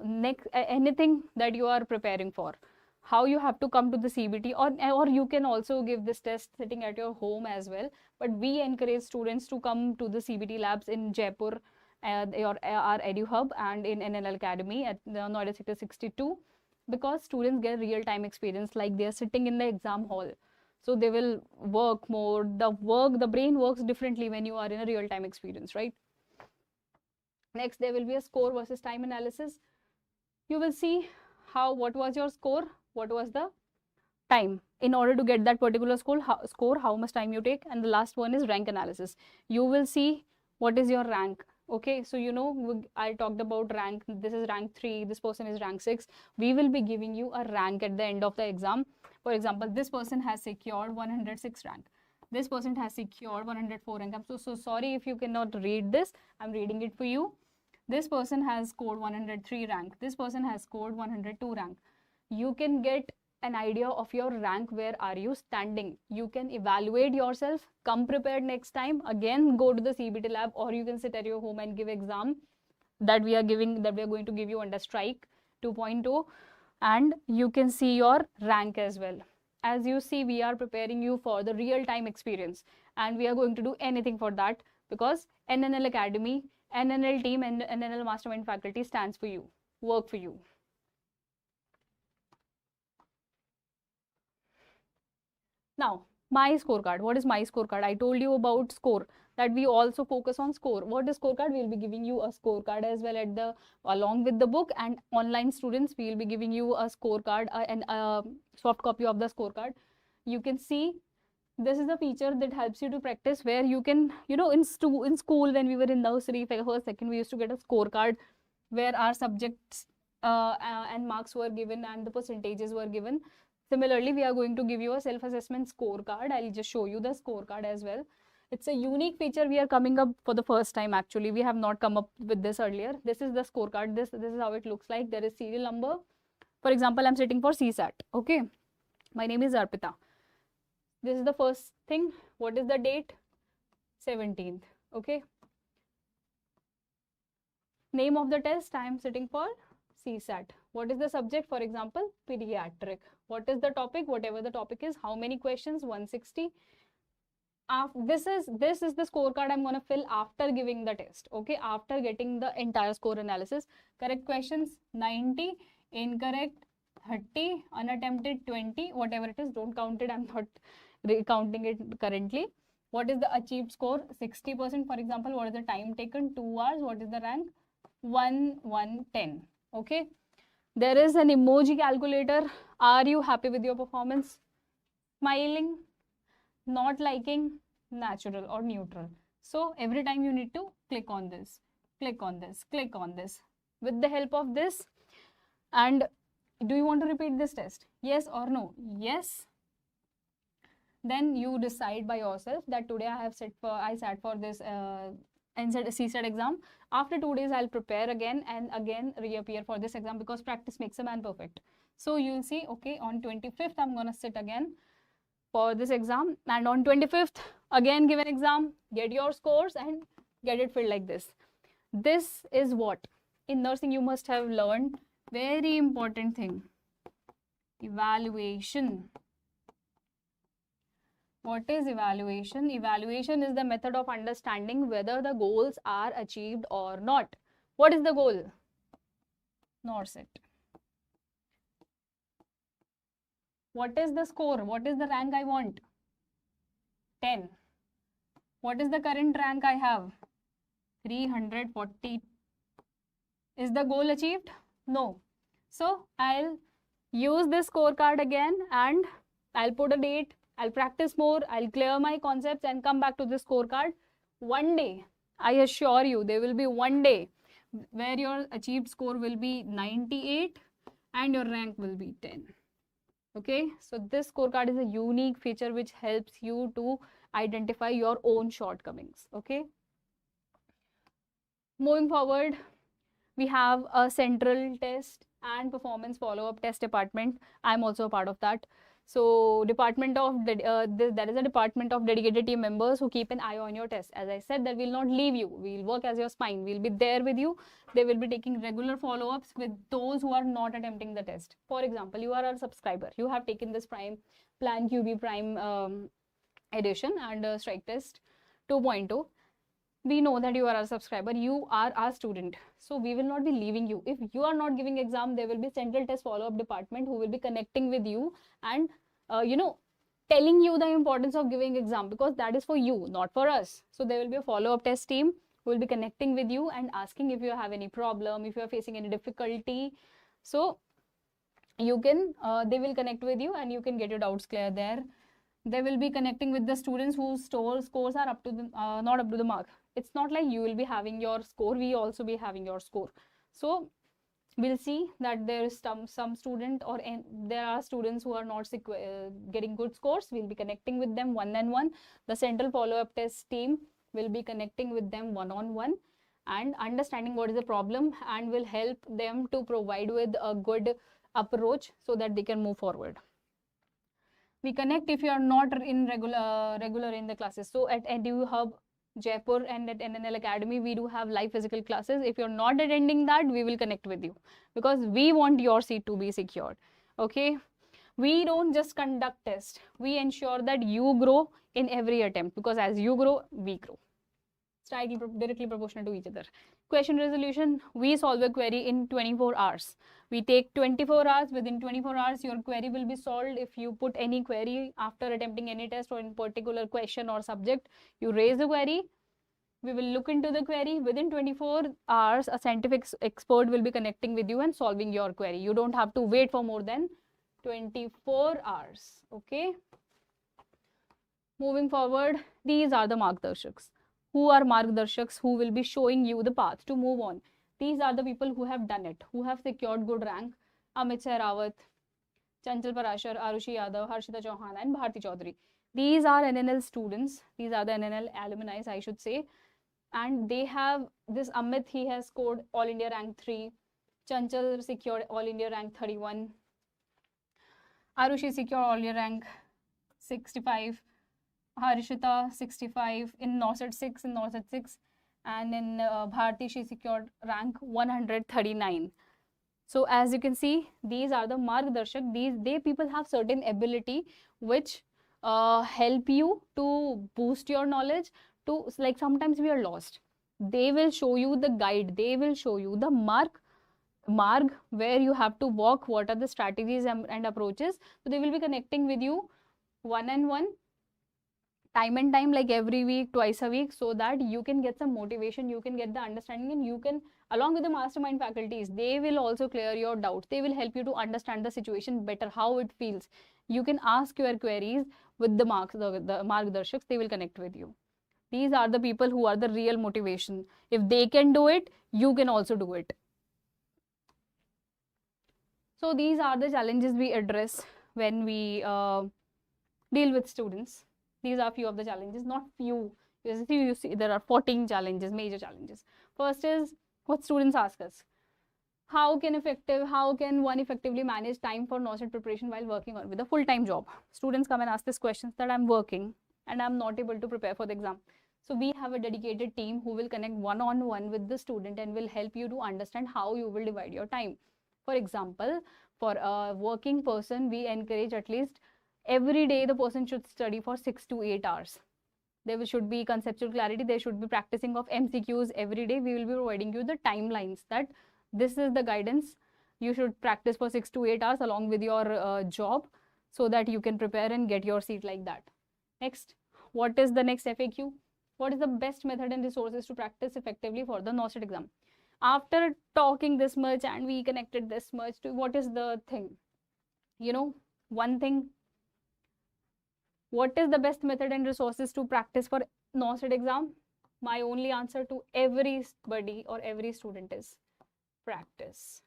next anything that you are preparing for. How you have to come to the CBT, or you can also give this test sitting at your home as well. But we encourage students to come to the CBT labs in Jaipur, our EduHub, and in NNL Academy at Noida Sector 62, because students get real-time experience like they are sitting in the exam hall. So they will work more. The brain works differently when you are in a real-time experience, right? Next, there will be a score versus time analysis. You will see what was your score, what was the time. In order to get that particular score, how much time you take. And the last one is rank analysis. You will see what is your rank. Okay, so I talked about rank. This is rank 3, this person is rank 6. We will be giving you a rank at the end of the exam. For example, this person has secured 106 rank. This person has secured 104 rank. I'm so sorry if you cannot read this. I'm reading it for you. This person has scored 103 rank. This person has scored 102 rank. You can get an idea of your rank, where are you standing. You can evaluate yourself, come prepared next time, again go to the CBT lab, or you can sit at your home and give exam that we are going to give you under strike 2.0, and you can see your rank as well. As you see, we are preparing you for the real-time experience, and we are going to do anything for that, because NNL Academy, NNL team, and NNL Mastermind faculty stands for you, work for you. Now, my scorecard. What is my scorecard? I told you about score, that we also focus on score. What is scorecard? We will be giving you a scorecard as well along with the book, and online students, we will be giving you a scorecard and a soft copy of the scorecard. You can see this is a feature that helps you to practice, where you can, in school when we were in nursery, first, second, we used to get a scorecard where our subjects and marks were given and the percentages were given. Similarly, we are going to give you a self-assessment scorecard. I'll just show you the scorecard as well. It's a unique feature we are coming up for the first time. Actually, we have not come up with this earlier. This is the scorecard. This is how it looks like. There is serial number. For example, I'm sitting for CSAT. Okay. My name is Arpita. This is the first thing. What is the date? 17th. Okay. Name of the test, I am sitting for CSAT. What is the subject? For example, pediatric. What is the topic? Whatever the topic is. How many questions? 160. This is the scorecard I'm going to fill after giving the test. Okay, after getting the entire score analysis. Correct questions 90, incorrect 30, unattempted 20, whatever it is, don't count it. I'm not counting it currently. What is the achieved score? 60%. For example, what is the time taken? 2 hours. What is the rank? 110. Okay. There is an emoji calculator. Are you happy with your performance? Smiling, not liking, natural or neutral. So every time you need to click on this, click on this, click on this. With the help of this, and Do you want to repeat this test? Yes or no? Yes. Then you decide by yourself that today I sat for this CSET exam. After 2 days, I'll prepare again and again reappear for this exam, because practice makes a man perfect. So you'll see, okay, on 25th, I'm gonna sit again for this exam, and on 25th, again give an exam, get your scores and get it filled like this. This is what in nursing you must have learned. Very important thing, evaluation. What is evaluation? Evaluation is the method of understanding whether the goals are achieved or not. What is the goal? NORCET. What is the score? What is the rank I want? 10. What is the current rank I have? 340. Is the goal achieved? No. So I'll use this scorecard again and I'll put a date. I'll practice more, I'll clear my concepts and come back to this scorecard. One day, I assure you, there will be one day where your achieved score will be 98 and your rank will be 10. Okay, so this scorecard is a unique feature which helps you to identify your own shortcomings. Okay. Moving forward, we have a central test and performance follow-up test department. I'm also a part of that. So there is a department of dedicated team members who keep an eye on your test. As I said, that will not leave you. We'll work as your spine. We'll be there with you. They will be taking regular follow-ups with those who are not attempting the test. For example, you are a subscriber. You have taken this Plan QB Prime edition and strike test 2.0. We know that you are our subscriber, you are our student, so we will not be leaving you. If you are not giving exam, there will be central test follow-up department who will be connecting with you and telling you the importance of giving exam, because that is for you, not for us. So there will be a follow-up test team who will be connecting with you and asking if you have any problem, if you are facing any difficulty. So you can they will connect with you and you can get your doubts clear there. They will be connecting with the students whose scores are up to the not up to the mark. It's not like you will be having your score, we also be having your score. So we'll see that there is some student or there are students who are not getting good scores. We'll be connecting with them one-on-one. The central follow-up test team will be connecting with them one-on-one and understanding what is the problem and will help them to provide with a good approach so that they can move forward. We connect if you are not in regular in the classes. So at Edu Hub Jaipur and at NNL Academy, we do have live physical classes. If you're not attending that, we will connect with you because we want your seat to be secured. Okay, we don't just conduct tests, we ensure that you grow in every attempt, because as you grow, we grow. Directly proportional to each other. Question resolution, we solve a query in 24 hours. We take 24 hours. Within 24 hours, your query will be solved. If you put any query after attempting any test or in particular question or subject, you raise the query. We will look into the query. Within 24 hours, a scientific expert will be connecting with you and solving your query. You don't have to wait for more than 24 hours. Okay. Moving forward, these are the Margdarshaks. Who are Margdarshaks? Who will be showing you the path to move on. These are the people who have done it, who have secured good rank. Amit Sehrawat, Chanchal Parashar, Arushi Yadav, Harshita Chauhan and Bharti Chaudhary. These are NNL students. These are the NNL alumni, I should say. And they have this Amit, he has scored All India rank 3. Chanchal secured All India rank 31. Arushi secured All India rank 65. Harshita 65 in NORCET 6 and in Bharti she secured rank 139. So as you can see, these are the Margdarshak. They people have certain ability which help you to boost your knowledge. To like sometimes we are lost. They will show you the guide. They will show you the marg where you have to walk. What are the strategies and approaches? So they will be connecting with you one-on-one. Time and time, like every week, twice a week, so that you can get some motivation, you can get the understanding, and you can, along with the mastermind faculties, they will also clear your doubts. They will help you to understand the situation better, how it feels. You can ask your queries with the Margdarshaks. They will connect with you. These are the people who are the real motivation. If they can do it, you can also do it. So these are the challenges we address when we deal with students. These are few of the challenges, not few. You see there are 14 challenges, major challenges. First is what students ask us. How can one effectively manage time for NOSET preparation while working on with a full-time job? Students come and ask this question that I'm working and I'm not able to prepare for the exam. So we have a dedicated team who will connect one-on-one with the student and will help you to understand how you will divide your time. For example, for a working person, we encourage at least every day the person should study for 6 to 8 hours. There should be conceptual clarity. There should be practicing of MCQs every day. We will be providing you the timelines that this is the guidance. You should practice for 6 to 8 hours along with your job so that you can prepare and get your seat like that. Next, what is the next FAQ? What is the best method and resources to practice effectively for the NOSET exam? After talking this much and we connected this much to what is the thing? You know, one thing. What is the best method and resources to practice for NOSET exam? My only answer to everybody or every student is practice.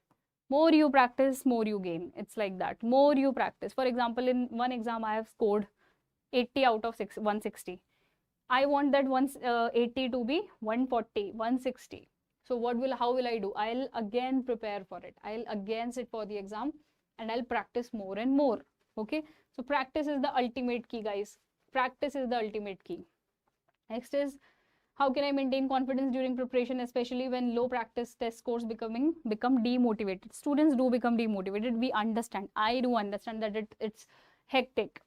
More you practice, more you gain. It's like that. More you practice. For example, in one exam, I have scored 80 out of 160. I want that 80 to be 140, 160. So how will I do? I'll again prepare for it. I'll again sit for the exam and I'll practice more and more. Okay. So practice is the ultimate key, guys. Practice is the ultimate key. Next is, how can I maintain confidence during preparation, especially when low practice test scores become demotivated? Students do become demotivated. We understand. I do understand that it's hectic.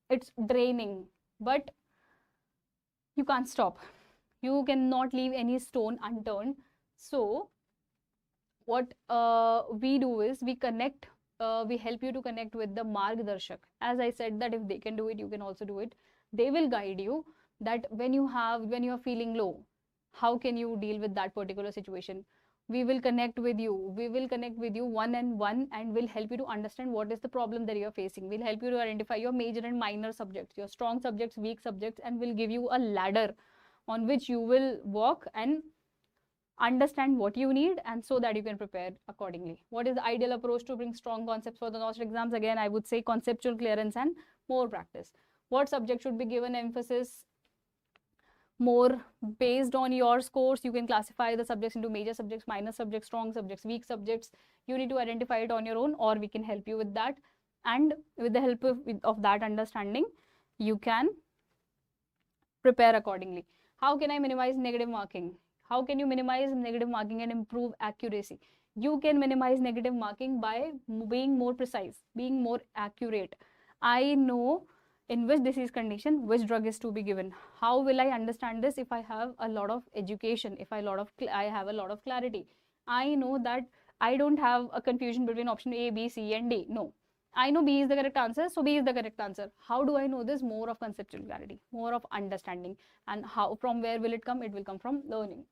It's draining. But you can't stop. You cannot leave any stone unturned. So what we do is we help you to connect with the Margdarshak. As I said that if they can do it, you can also do it. They will guide you that when you are feeling low, how can you deal with that particular situation? We will connect with you. We will connect with you one-on-one and will help you to understand what is the problem that you are facing. We'll help you to identify your major and minor subjects, your strong subjects, weak subjects, and will give you a ladder on which you will walk and understand what you need, and so that you can prepare accordingly. What is the ideal approach to bring strong concepts for the NOSET exams? Again, I would say conceptual clearance and more practice. What subject should be given emphasis more based on your scores? You can classify the subjects into major subjects, minor subjects, strong subjects, weak subjects. You need to identify it on your own, or we can help you with that. And with the help of that understanding, you can prepare accordingly. How can I minimize negative marking? How can you minimize negative marking and improve accuracy? You can minimize negative marking by being more precise, being more accurate. I know in which disease condition which drug is to be given. How will I understand this if I have a lot of education, if I have a lot of clarity? I know that I don't have a confusion between option A, B, C and D. No. I know B is the correct answer, so B is the correct answer. How do I know this? More of conceptual clarity, more of understanding. And from where will it come? It will come from learning.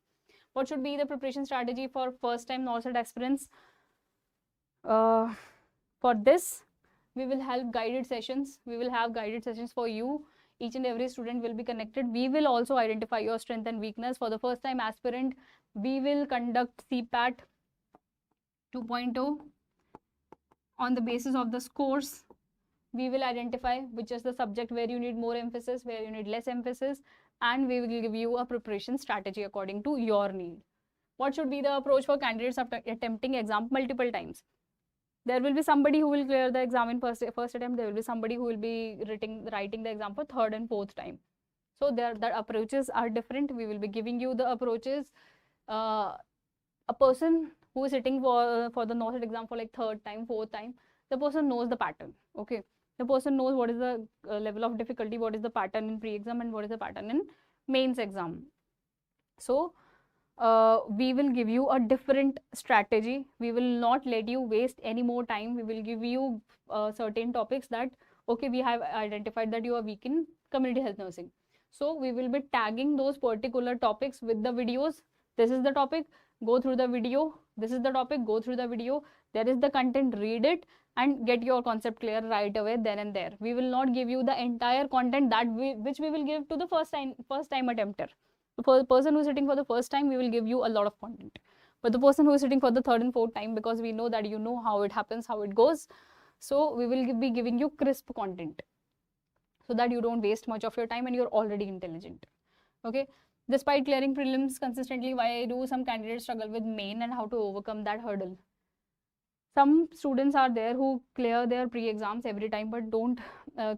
What should be the preparation strategy for first-time NOSET aspirants? For this, we will have guided sessions. We will have guided sessions for you. Each and every student will be connected. We will also identify your strength and weakness. For the first-time aspirant, we will conduct CPAT 2.0. On the basis of the scores, we will identify which is the subject where you need more emphasis, where you need less emphasis, and we will give you a preparation strategy according to your need. What should be the approach for candidates after attempting exam multiple times? There will be somebody who will clear the exam in first attempt. There will be somebody who will be writing the exam for third and fourth time. So the approaches are different. We will be giving you the approaches. A person who is sitting for the NOSET exam for like third time, fourth time, the person knows the pattern. Okay. The person knows what is the level of difficulty, what is the pattern in pre-exam and what is the pattern in mains exam. So we will give you a different strategy. We will not let you waste any more time. We will give you certain topics that, okay, we have identified that you are weak in community health nursing. So we will be tagging those particular topics with the videos. This is the topic, go through the video. This is the topic, go through the video. There is the content, read it and get your concept clear right away then and there. We will not give you the entire content which we will give to the first time attempter. For the person who is sitting for the first time, we will give you a lot of content. But the person who is sitting for the third and fourth time, because we know that you know how it happens, how it goes, so we will be giving you crisp content so that you don't waste much of your time and you're already intelligent. Okay. Despite clearing prelims consistently, why do some candidates struggle with main and how to overcome that hurdle? Some students are there who clear their pre-exams every time but don't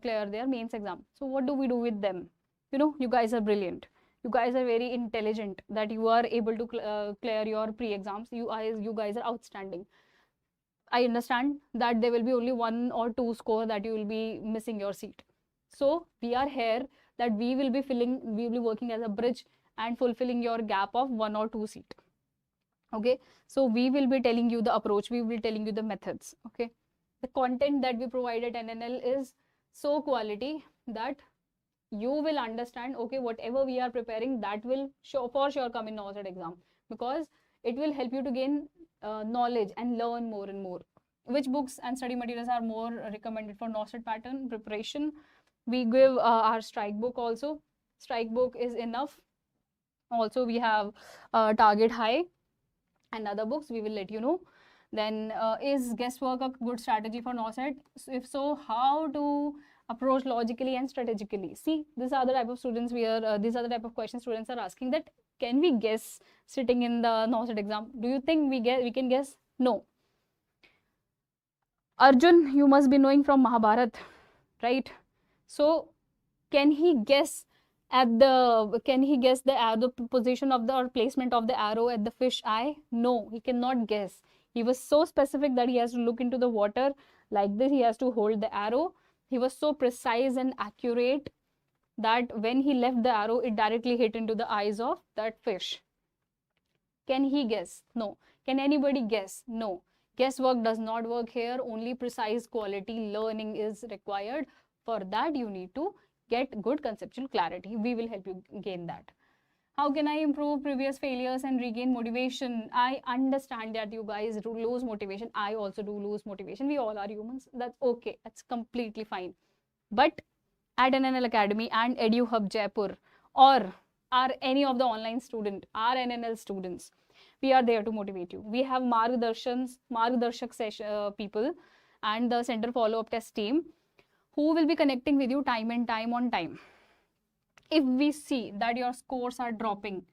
clear their mains exam. So what do we do with them? You know, you guys are brilliant. You guys are very intelligent that you are able to clear your pre-exams. You guys are outstanding. I understand that there will be only 1 or 2 score that you will be missing your seat. So we are here that we will be working as a bridge and fulfilling your gap of 1 or 2 seat. Okay, so we will be telling you the approach, we will be telling you the methods. Okay, the content that we provide at NNL is so quality that you will understand, okay, whatever we are preparing, that will for sure come in NOSET exam, because it will help you to gain knowledge and learn more and more. Which books and study materials are more recommended for NOSET pattern preparation? We give our strike book also. Strike book is enough. Also we have target high and other books, we will let you know. Then is guesswork a good strategy for NOSET? If so, how to approach logically and strategically? See, these are the type of students these are the type of questions students are asking, that can we guess sitting in the NOSET exam? Do you think we can guess? No. Arjun, you must be knowing from Mahabharat, right? So can he guess the position of the or placement of the arrow at the fish eye? No, he cannot guess. He was so specific that he has to look into the water like this, he has to hold the arrow. He was so precise and accurate that when he left the arrow, it directly hit into the eyes of that fish. Can he guess? No. Can anybody guess? No. Guesswork does not work here. Only precise quality learning is required. For that, you need to get good conceptual clarity. We will help you gain that. How can I improve previous failures and regain motivation? I understand that you guys do lose motivation. I also do lose motivation. We all are humans. That's okay. That's completely fine. But at NNL Academy and EduHub Jaipur, or are any of the online student, are NNL students, we are there to motivate you. We have Margdarshak session people and the center follow-up test team who will be connecting with you time and time on time. If we see that your scores are dropping,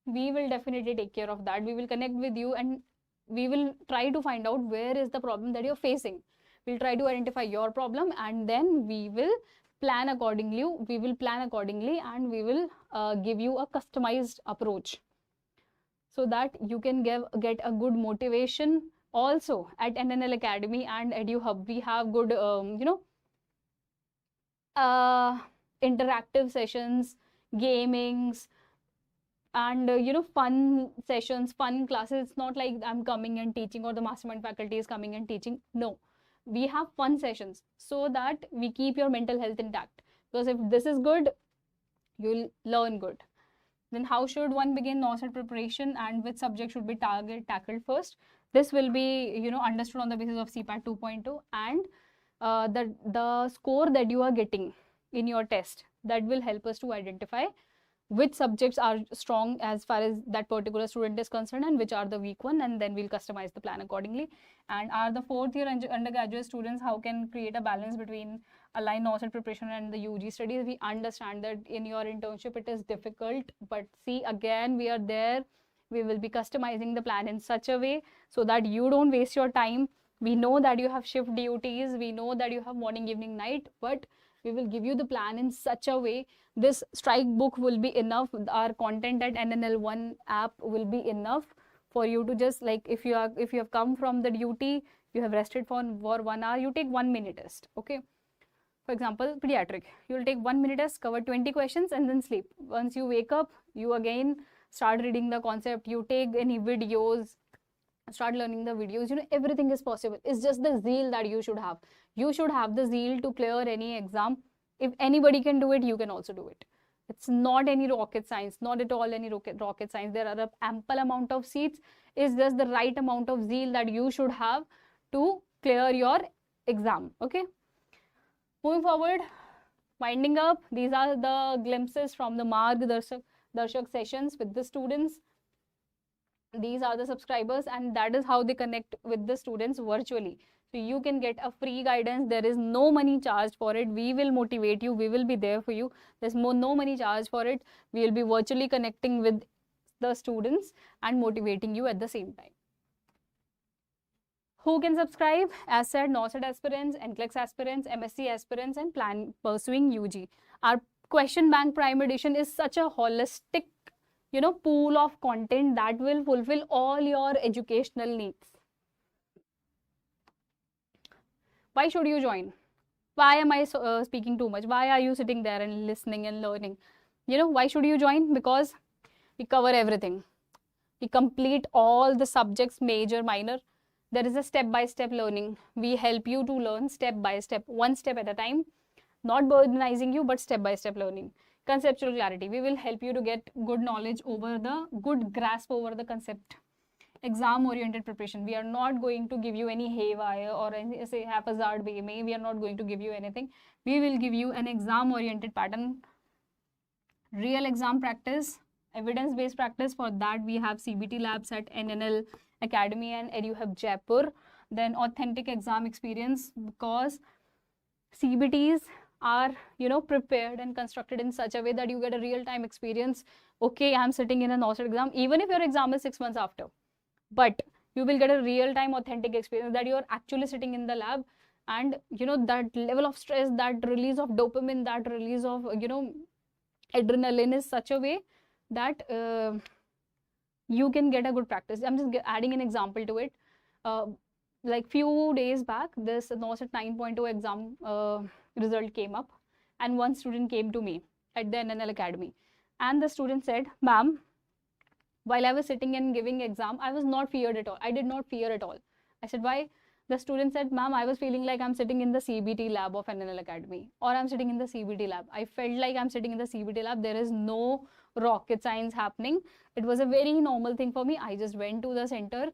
we will definitely take care of that. We will connect with you and we will try to find out where is the problem that you're facing. We'll try to identify your problem and then we will plan accordingly. And we will give you a customized approach so that you can get a good motivation. Also at NNL Academy and EduHub, we have good interactive sessions, gamings, and fun sessions, fun classes. It's not like I'm coming and teaching or the Mastermind faculty is coming and teaching. No, we have fun sessions so that we keep your mental health intact, because if this is good, you'll learn good. Then how should one begin NOSET preparation and which subject should be tackled first? This will be understood on the basis of CPAT 2.2 and the score that you are getting in your test. That will help us to identify which subjects are strong as far as that particular student is concerned and which are the weak one, and then we'll customize the plan accordingly. And are the fourth year undergraduate students, how can create a balance between align NOSET preparation and the UG studies? We understand that in your internship it is difficult, but see, again, we are there. We will be customizing the plan in such a way so that you don't waste your time. We know that you have shift duties, we know that you have morning, evening, night, but we will give you the plan in such a way. This strike book will be enough. Our content at NNL1 app will be enough for you to just, like, if you have come from the duty, you have rested for 1 hour, you take 1 minute test. Okay, for example, pediatric, you will take 1 minute test, cover 20 questions and then sleep. Once you wake up, you again start reading the concept, you take any videos, start learning the videos. Everything is possible. It's just the zeal that you should have. You should have the zeal to clear any exam. If anybody can do it, you can also do it. It's not any rocket science, not at all any rocket science. There are an ample amount of seats. It's just the right amount of zeal that you should have to clear your exam. Okay, moving forward, winding up, these are the glimpses from the Margdarshak sessions with the students. These are the subscribers, and that is how they connect with the students virtually. So you can get a free guidance. There is no money charged for it. We will motivate you. We will be there for you. There's no money charged for it. We will be virtually connecting with the students and motivating you at the same time. Who can subscribe? As said, NOSET aspirants, NCLEX aspirants, MSc aspirants, and plan pursuing UG. Our question bank prime edition is such a holistic, pool of content that will fulfill all your educational needs. Why should you join? Why am I speaking too much? Why are you sitting there and listening and learning? Why should you join? Because we cover everything. We complete all the subjects, major, minor. There is a step-by-step learning. We help you to learn step by step, one step at a time, not burdenizing you, but step-by-step learning. Conceptual clarity. We will help you to get good knowledge over the, good grasp over the concept. Exam-oriented preparation. We are not going to give you any haywire or any, say, haphazard way. We are not going to give you anything. We will give you an exam-oriented pattern. Real exam practice, evidence-based practice. For that, we have CBT labs at NNL Academy and EduHub Jaipur. Then authentic exam experience, because CBTs are, prepared and constructed in such a way that you get a real-time experience. Okay, I'm sitting in a NOSET exam, even if your exam is 6 months after. But you will get a real-time authentic experience that you're actually sitting in the lab, and that level of stress, that release of dopamine, that release of adrenaline is such a way that you can get a good practice. I'm just adding an example to it. Like few days back, this NOSET 9.0 exam result came up, and one student came to me at the NNL Academy, and the student said, "Ma'am, while I was sitting and giving exam, I was not feared at all. I did not fear at all." I said, "Why?" The student said, "Ma'am, I was feeling like I'm sitting in the CBT lab of NNL Academy, or I'm sitting in the CBT lab. I felt like I'm sitting in the CBT lab. There is no rocket science happening. It was a very normal thing for me. I just went to the center,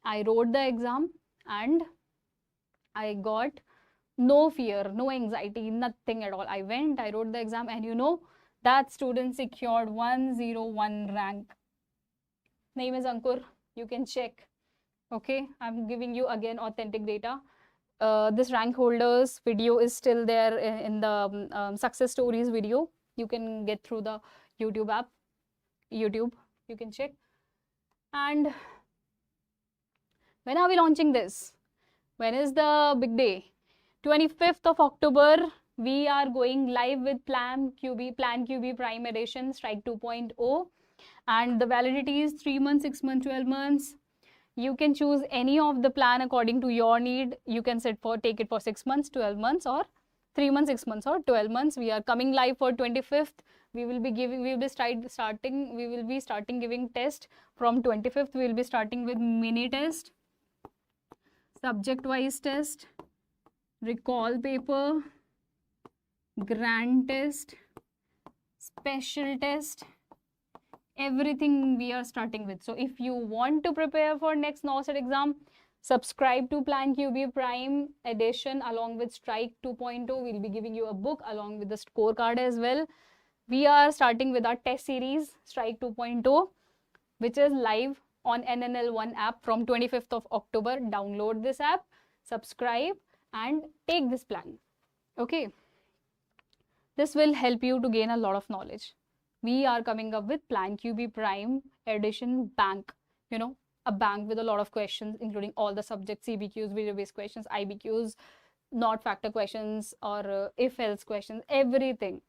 I wrote the exam, and I got no fear, no anxiety, nothing at all. I went, I wrote the exam, and that student secured 101 rank. Name is Ankur. You can check. Okay, I'm giving you again authentic data. This rank holders video is still there in the success stories video. You can get through the YouTube app. You can check. And when are we launching this? When is the big day? 25th of October, we are going live with Plan QB Prime Edition Strike 2.0. And the validity is 3 months, 6 months, 12 months. You can choose any of the plan according to your need. You can take it for 6 months, 12 months, or 3 months, 6 months, or 12 months. We are coming live for 25th. We will be starting giving test from 25th. We will be starting with mini test, subject-wise test, recall paper, grand test, special test, everything we are starting with. So if you want to prepare for next NOSET exam, subscribe to Plan QB Prime Edition along with Strike 2.0. We'll be giving you a book along with the scorecard as well. We are starting with our test series Strike 2.0, which is live on NNL 1 app from 25th of October. Download this app, subscribe, and take this plan. Okay. This will help you to gain a lot of knowledge. We are coming up with Plan QB Prime Edition Bank, a bank with a lot of questions, including all the subjects, CBQs, video-based questions, IBQs, not factor questions, or if-else questions, everything.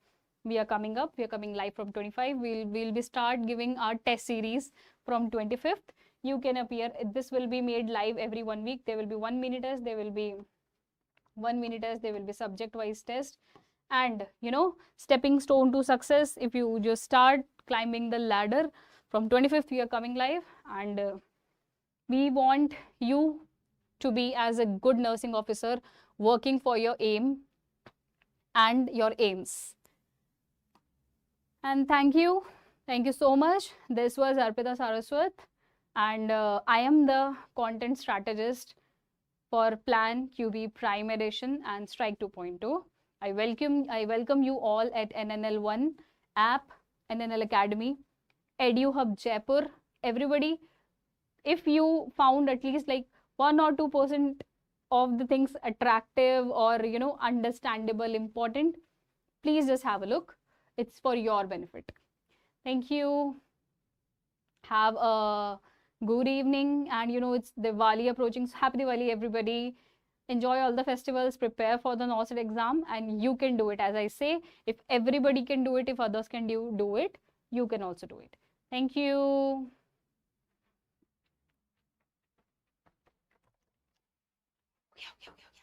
We are coming live from 25. We'll be start giving our test series from 25th. You can appear. This will be made live every 1 week. There will be 1 mini test. There will be 1 mini test. There will be subject-wise test. And, stepping stone to success. If you just start climbing the ladder from 25th, we are coming live. And we want you to be as a good nursing officer working for your aim and your aims. And thank you so much. This was Arpita Saraswat, and I am the content strategist for Plan QB Prime Edition and Strike 2.0. I welcome you all at NNL 1 app, NNL Academy, EduHub Jaipur. Everybody, if you found at least like 1 or 2% of the things attractive or, you know, understandable, important, please just have a look. It's for your benefit. Thank you. Have a good evening. And you know, it's Diwali approaching. So happy Diwali, everybody. Enjoy all the festivals, prepare for the NOSET exam, and you can do it. As I say, if everybody can do it, if others can do it, you can also do it. Thank you. Okay, okay, okay.